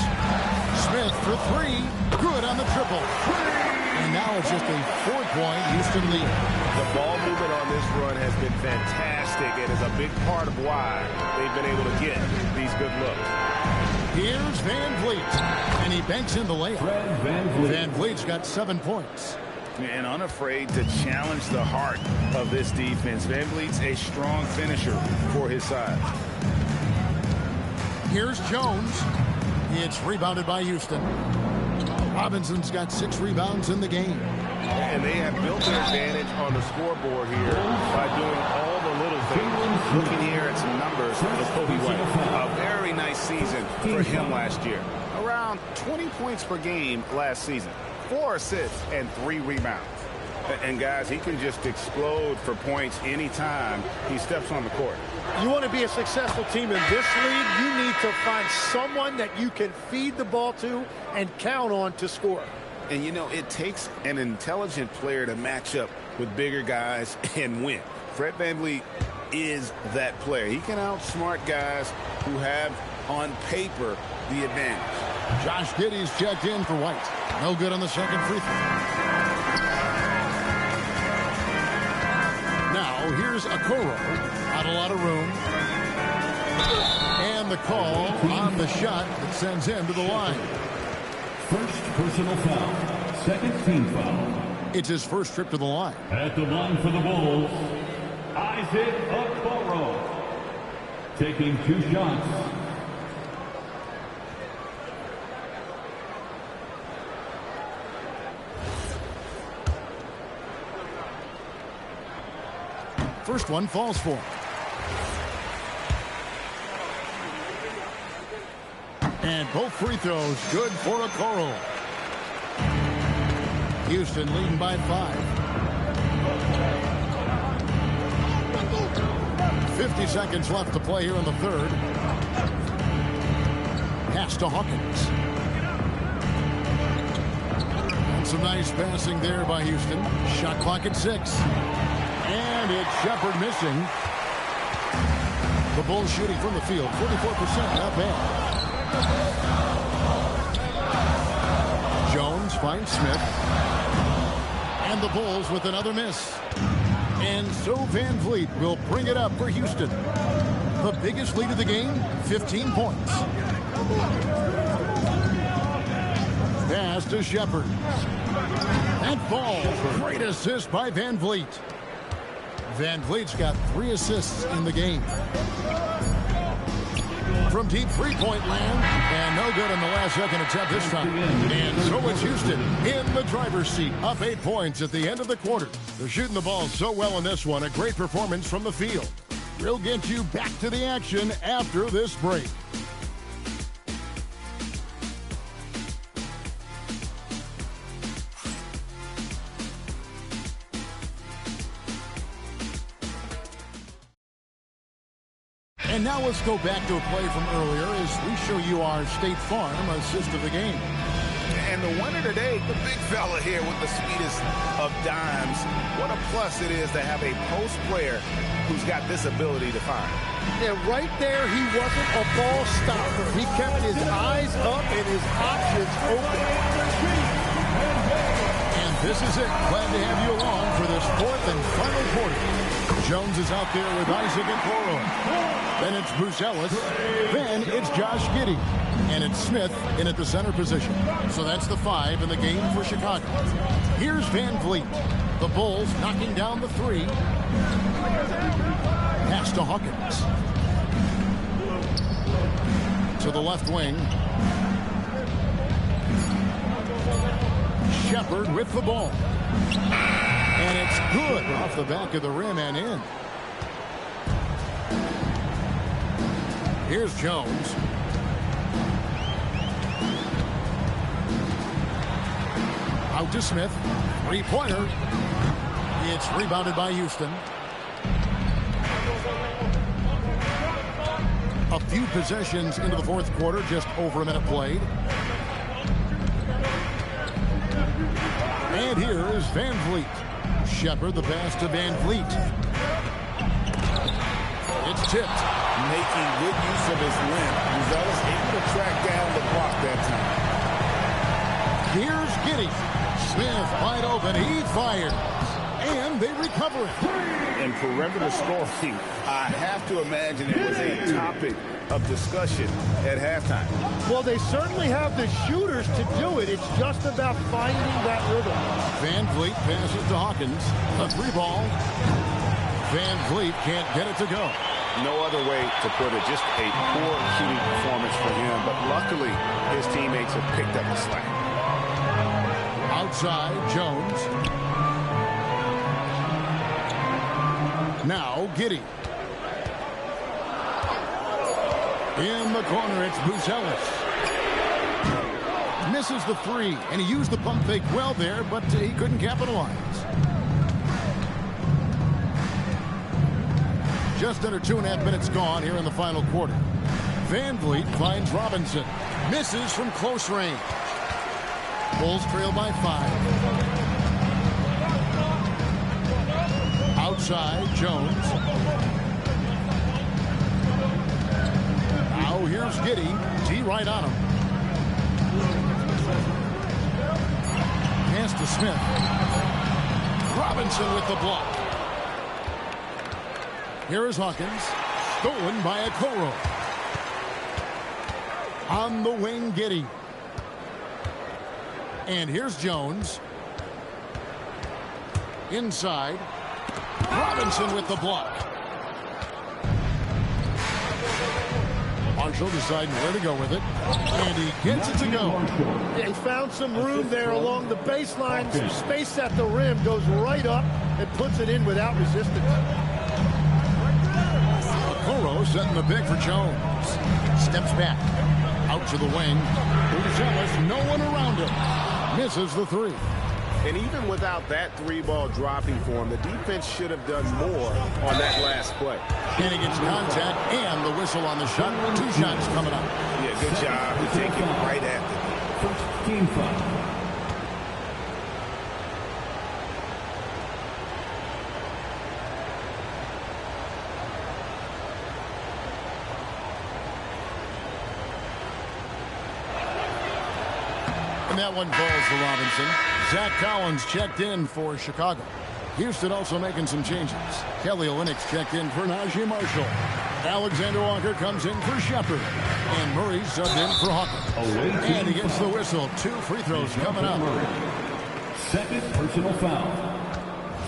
Smith for 3. Good on the triple. And now it's just a 4-point Houston lead. The ball movement on this run has been fantastic and is a big part of why they've been able to get these good looks. Here's Van Vliet. And he banks in the layup. Van Vliet's got 7 points. And unafraid to challenge the heart of this defense. Van Vliet's a strong finisher for his side. Here's Jones. It's rebounded by Houston. Robinson's got 6 rebounds in the game. And they have built their advantage on the scoreboard here by doing all the little things. Looking here at some numbers for Kobe White. A very nice season for him last year. Around 20 points per game last season. 4 assists and 3 rebounds. And guys, he can just explode for points anytime he steps on the court. You want to be a successful team in this league, you need to find someone that you can feed the ball to and count on to score. And, you know, it takes an intelligent player to match up with bigger guys and win. Fred VanVleet is that player. He can outsmart guys who have, on paper, the advantage. Josh Giddey's checked in for White. No good on the second free throw. Now, here's Okoro. Not a lot of room. And the call on the shot that sends him to the line. First personal foul. Second team foul. It's his first trip to the line. At the line for the Bulls, Isaac Okoro. Taking 2 shots. First one falls for him. And both free throws good for Okoro. Houston leading by 5. 50 seconds left to play here in the third. Pass to Hawkins. And some nice passing there by Houston. Shot clock at 6. And it's Shepard missing. The Bulls shooting from the field. 44%, not bad. Jones finds Smith. And the Bulls with another miss. And so Van Vliet will bring it up for Houston. The biggest lead of the game, 15 points. Pass to Shepard. That falls. Great assist by Van Vliet. Van Vliet's got 3 assists in the game. From deep three-point land, and no good on the last second attempt this time. And so it's Houston in the driver's seat, up 8 points at the end of the quarter. They're shooting the ball so well in this one, a great performance from the field. We'll get you back to the action after this break. And now let's go back to a play from earlier as we show you our State Farm assist of the game. And the winner today, the big fella here with the sweetest of dimes. What a plus it is to have a post player who's got this ability to find. Yeah, right there, he wasn't a ball stopper. He kept his eyes up and his options open. And this is it. Glad to have you along for this fourth and final quarter. Jones is out there with Isaac and Okoro. Then it's Bruce Ellis. Then it's Josh Giddey. And it's Smith in at the center position. So that's the 5 in the game for Chicago. Here's Van Vliet. The Bulls knocking down the 3. Pass to Hawkins. To the left wing. Shepard with the ball. And it's good off the back of the rim and in. Here's Jones. Out to Smith. 3-pointer. It's rebounded by Houston. A few possessions into the fourth quarter, just over a minute played. And here is Van Vliet. Shepard, the pass to Van Vliet. It's tipped. Making good use of his length. Buzelis able to track down the block that time. Here's Giddey. Smith wide open. He fires. And they recover it. In perimeter scoring, I have to imagine it was a topic of discussion at halftime. Well, they certainly have the shooters to do it. It's just about finding that rhythm. Van Vliet passes to Hawkins. A 3-ball. Van Vliet can't get it to go. No other way to put it. Just a poor shooting performance for him. But luckily, his teammates have picked up the slack. Outside, Jones. Now, Giddey. In the corner, it's Buzelis. Misses the 3, and he used the pump fake well there, but he couldn't capitalize. Just under 2.5 minutes gone here in the final quarter. Van Vliet finds Robinson. Misses from close range. Bulls trail by 5. Outside, Jones. Giddey. D right on him. Pass to Smith. Robinson with the block. Here is Hawkins. Stolen by Okoro. On the wing, Giddey. And here's Jones. Inside. Robinson with the block. Marshall deciding where to go with it. And he gets it to go. He found some room there along the baseline. Some space at the rim. Goes right up and puts it in without resistance. Okoro setting the pick for Jones. Steps back. Out to the wing. There's no one around him. Misses the three. And even without that three-ball dropping for him, the defense should have done more on that last play. And he gets contact and the whistle on the shot. 2 shots coming up. Yeah, good job to take it right at the First team foul. And that one falls for Robinson. Zach Collins checked in for Chicago. Houston also making some changes. Kelly Olynyk checked in for Najee Marshall. Alexander Walker comes in for Shepard. And Murray subbed in for Hawkins. And he gets the whistle. 2 free throws coming up. Second personal foul.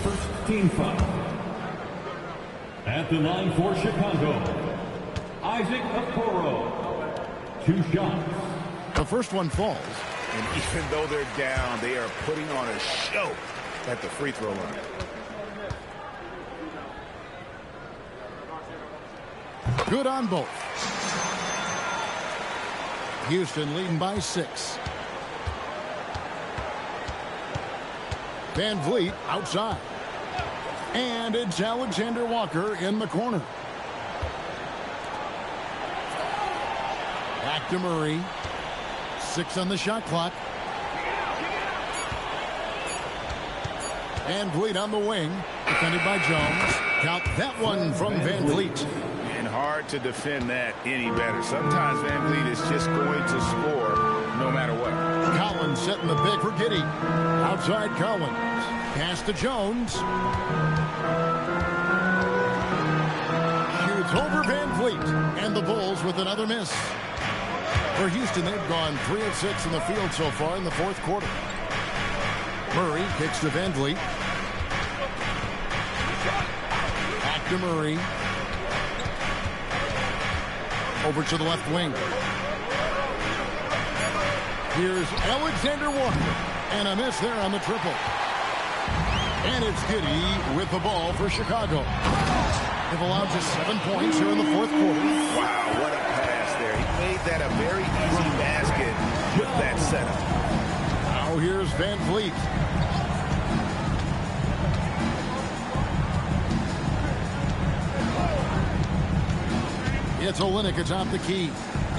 First team foul. At the line for Chicago, Isaac Okoro. 2 shots. The first one falls. And even though they're down, they are putting on a show at the free throw line. Good on both. Houston leading by 6. Van Vliet outside. And it's Alexander Walker in the corner. Back to Murray. 6 on the shot clock. Van Vliet on the wing. Defended by Jones. Count that one from Van Vliet. And hard to defend that any better. Sometimes Van Vliet is just going to score no matter what. Collins setting the pick for Giddey. Outside Collins. Pass to Jones. Shoots over Van Vliet. And the Bulls with another miss. For Houston, they've gone 3 of 6 in the field so far in the 4th quarter. Murray kicks to Van Vliet. Back to Murray. Over to the left wing. Here's Alexander Walker. And a miss there on the triple. And it's Giddey with the ball for Chicago. They've allowed just 7 points here in the 4th quarter. Wow, what a pass there. He made that a very easy basket with that setup. Now here's Van Vliet. It's Olynyk atop the key.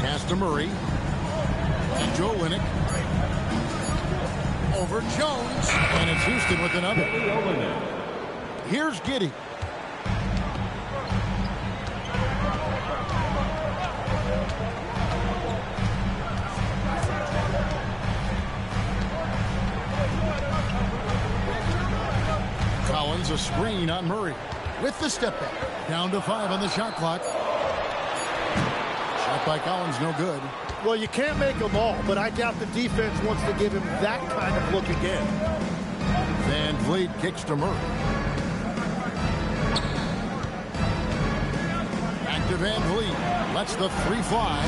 Pass to Murray. And Joe Olynyk. Over Jones. And it's Houston with another. Here's Giddey. Collins a screen on Murray. With the step back. Down to 5 on the shot clock. Shot by Collins, no good. Well, you can't make them all, but I doubt the defense wants to give him that kind of look again. Van Vliet kicks to Murray. Back to Van Vliet. Lets the 3 fly.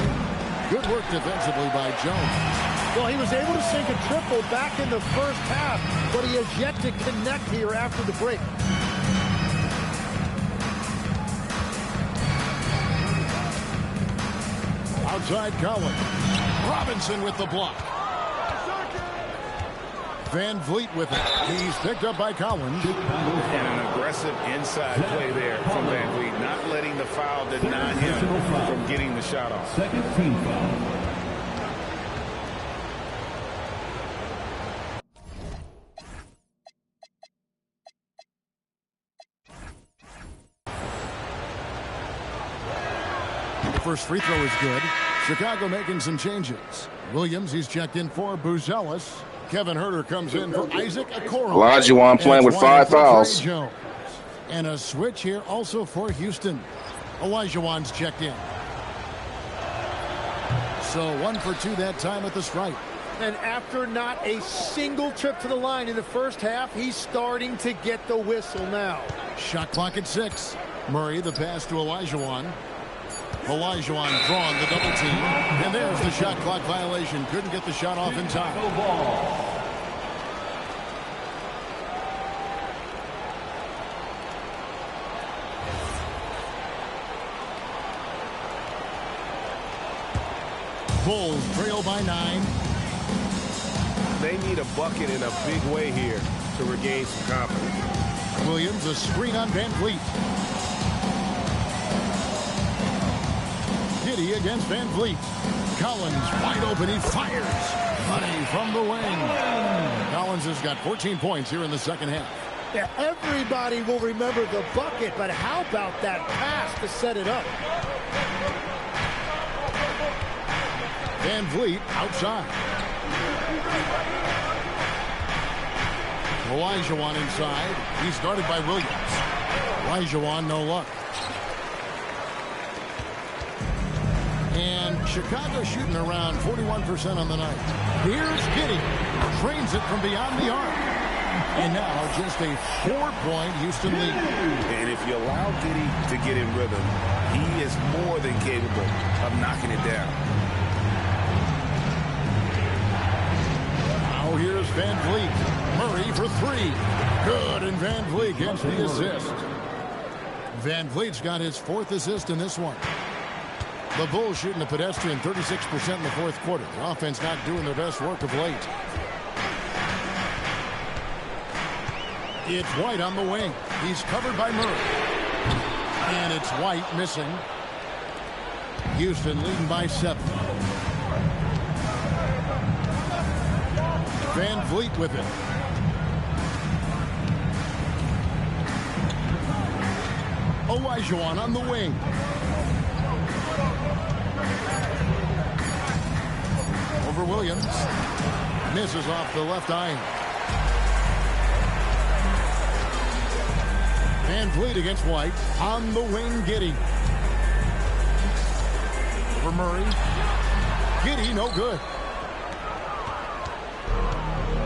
Good work defensively by Jones. Well, he was able to sink a triple back in the first half, but he has yet to connect here after the break. Outside Collins. Robinson with the block. Van Vliet with it. He's picked up by Collins. And an aggressive inside play there from Van Vliet, not letting the foul deny him from getting the shot off. Second team foul. The first free throw is good. Chicago making some changes. Williams, he's checked in for Buzelis. Kevin Huerter comes in for Isaac Okoro. Olajuwon playing with 5 fouls. And a switch here also for Houston. Olajuwon's checked in. So 1 for 2 that time at the stripe. And after not a single trip to the line in the first half, he's starting to get the whistle now. Shot clock at 6. Murray, the pass to Olajuwon. Olajuwon drawing the double team. And there's the shot clock violation. Couldn't get the shot off in time. Bulls trail by 9. They need a bucket in a big way here to regain some confidence. Williams, a screen on Van Vliet. Giddy against Van Vliet. Collins wide open. He fires. Money from the wing. Collins has got 14 points here in the second half. Yeah, everybody will remember the bucket, but how about that pass to set it up? Van Vliet outside. Olajuwon inside. He's guarded by Williams. Olajuwon, no luck. And Chicago shooting around 41% on the night. Here's Giddy. Trains it from beyond the arc. And now just a 4-point Houston lead. And if you allow Giddy to get in rhythm, he is more than capable of knocking it down. Now here's Van Vliet. Murray for 3. Good, and Van Vliet gets the assist. Van Vliet's got his 4th assist in this one. The Bulls shooting a pedestrian 36% in the 4th quarter. The offense not doing their best work of late. It's White on the wing. He's covered by Murray. And it's White missing. Houston leading by 7. Van Vliet with it. Olajuwon on the wing. Over Williams. Misses off the left iron. Van Vliet against White. On the wing, Giddy. Over Murray. Giddy, no good.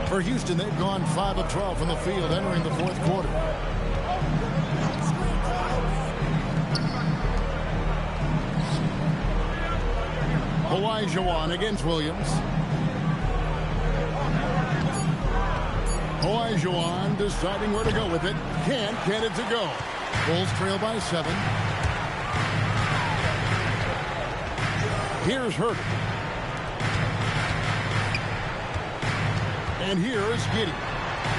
For Houston, they've gone 5 of 12 from the field entering the 4th quarter. Olajuwon against Williams. Olajuwon deciding where to go with it. Can't get it to go. Bulls trail by 7. Here's Huerter. And here is Giddy.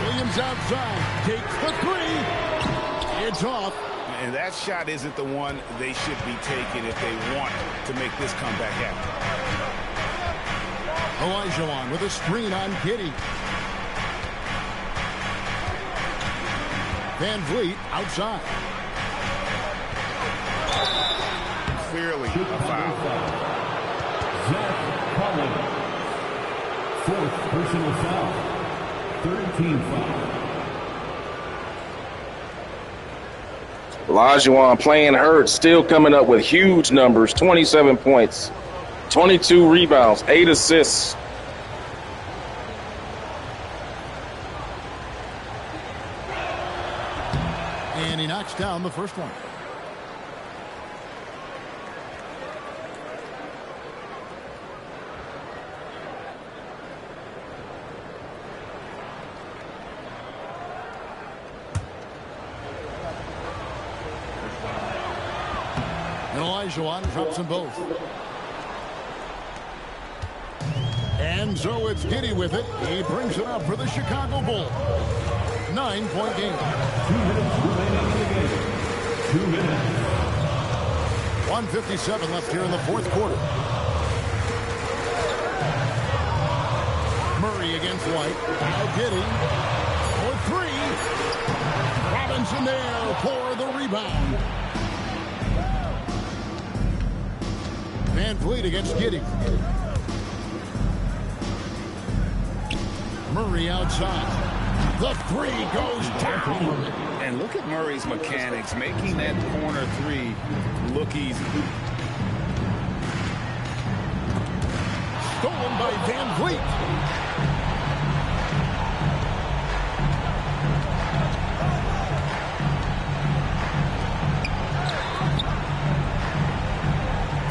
Williams outside. Takes the 3. It's off. And that shot isn't the one they should be taking if they want to make this comeback happen. Olajuwon with a screen on Giddy. Van Vliet outside. Clearly a foul. Zach Collins. 4th personal foul. 13 foul. Olajuwon playing hurt, still coming up with huge numbers. 27 points, 22 rebounds, 8 assists. And he knocks down the first one. And Olajuwon drops them both. And so it's Giddy with it. He brings it up for the Chicago Bulls. 9-point game. 2 minutes remaining in the game. 2 minutes. 1:57 left here in the 4th quarter. Murray against White. Now Giddy for 3. Robinson there for the rebound. Van Van Vliet against Giddey. Murray outside. The three goes down. And look at Murray's mechanics, making that corner three look easy. Stolen by Van Vliet.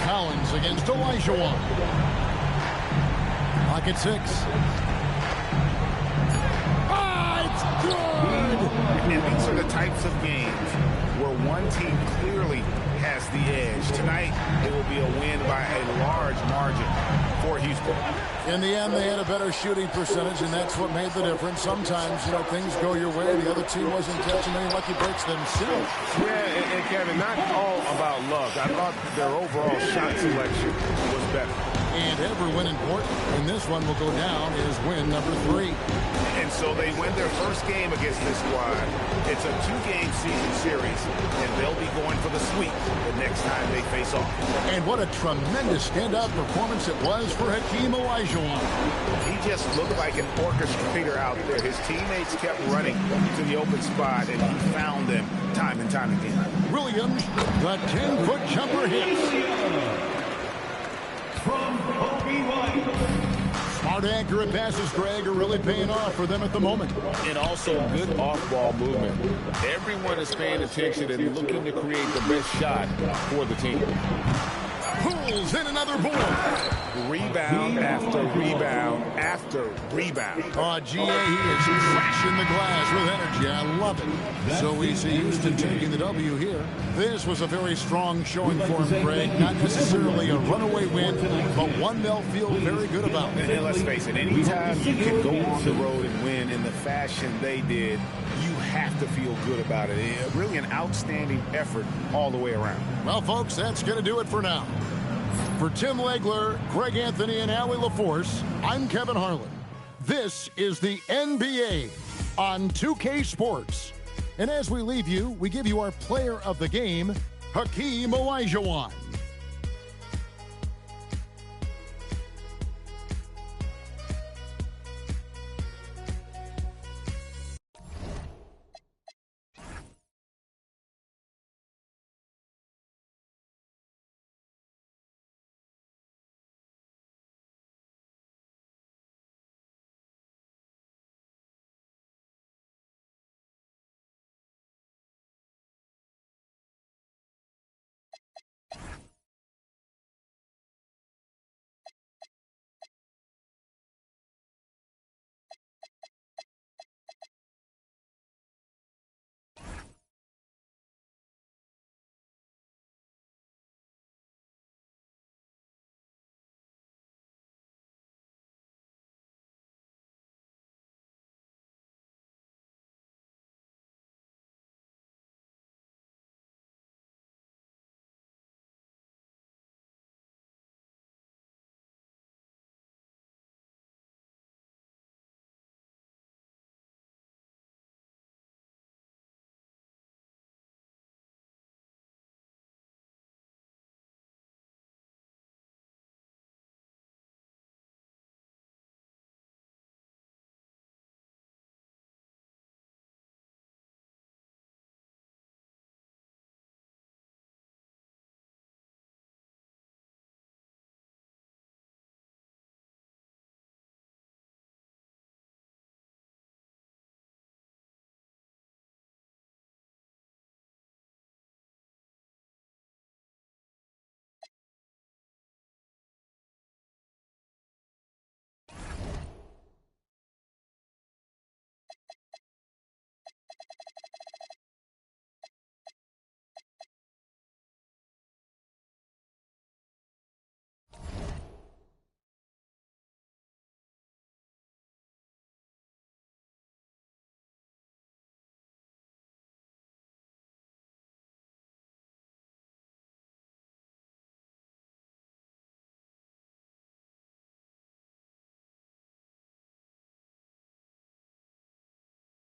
Collins against Olajuwon. Pocket 6. And these are the types of games where one team clearly has the edge. Tonight, it will be a win by a large margin for Houston. In the end, they had a better shooting percentage, and that's what made the difference. Sometimes, things go your way. The other team wasn't catching any lucky breaks themselves. Yeah, and Kevin, not all about luck. I thought their overall shot selection was better. And every win important, and this one will go down as win number 3. And so they win their first game against this squad. It's a 2-game season series, and they'll be going for the sweep the next time they face off. And what a tremendous standout performance it was for Hakeem Olajuwon. He just looked like an orchestrator out there. His teammates kept running to the open spot, and he found them time and time again. Williams, the 10-foot jumper hits. Smart, accurate passes, Greg, are really paying off for them at the moment. And also good off-ball movement. Everyone is paying attention and looking to create the best shot for the team. Pulls in another board. Rebound after rebound after rebound. Oh, G.A., he is crashing the glass with energy. I love it. So we see Houston taking the W here. This was a very strong showing for him, Greg. Not necessarily a runaway win, but one they'll feel very good about. And let's face it, anytime you can go on the road and win in the fashion they did, you have to feel good about it. Really an outstanding effort all the way around. Well, folks, that's going to do it for now. For Tim Legler, Greg Anthony, and Allie LaForce, I'm Kevin Harlan. This is the NBA on 2K Sports. And as we leave you, we give you our player of the game, Hakeem Olajuwon.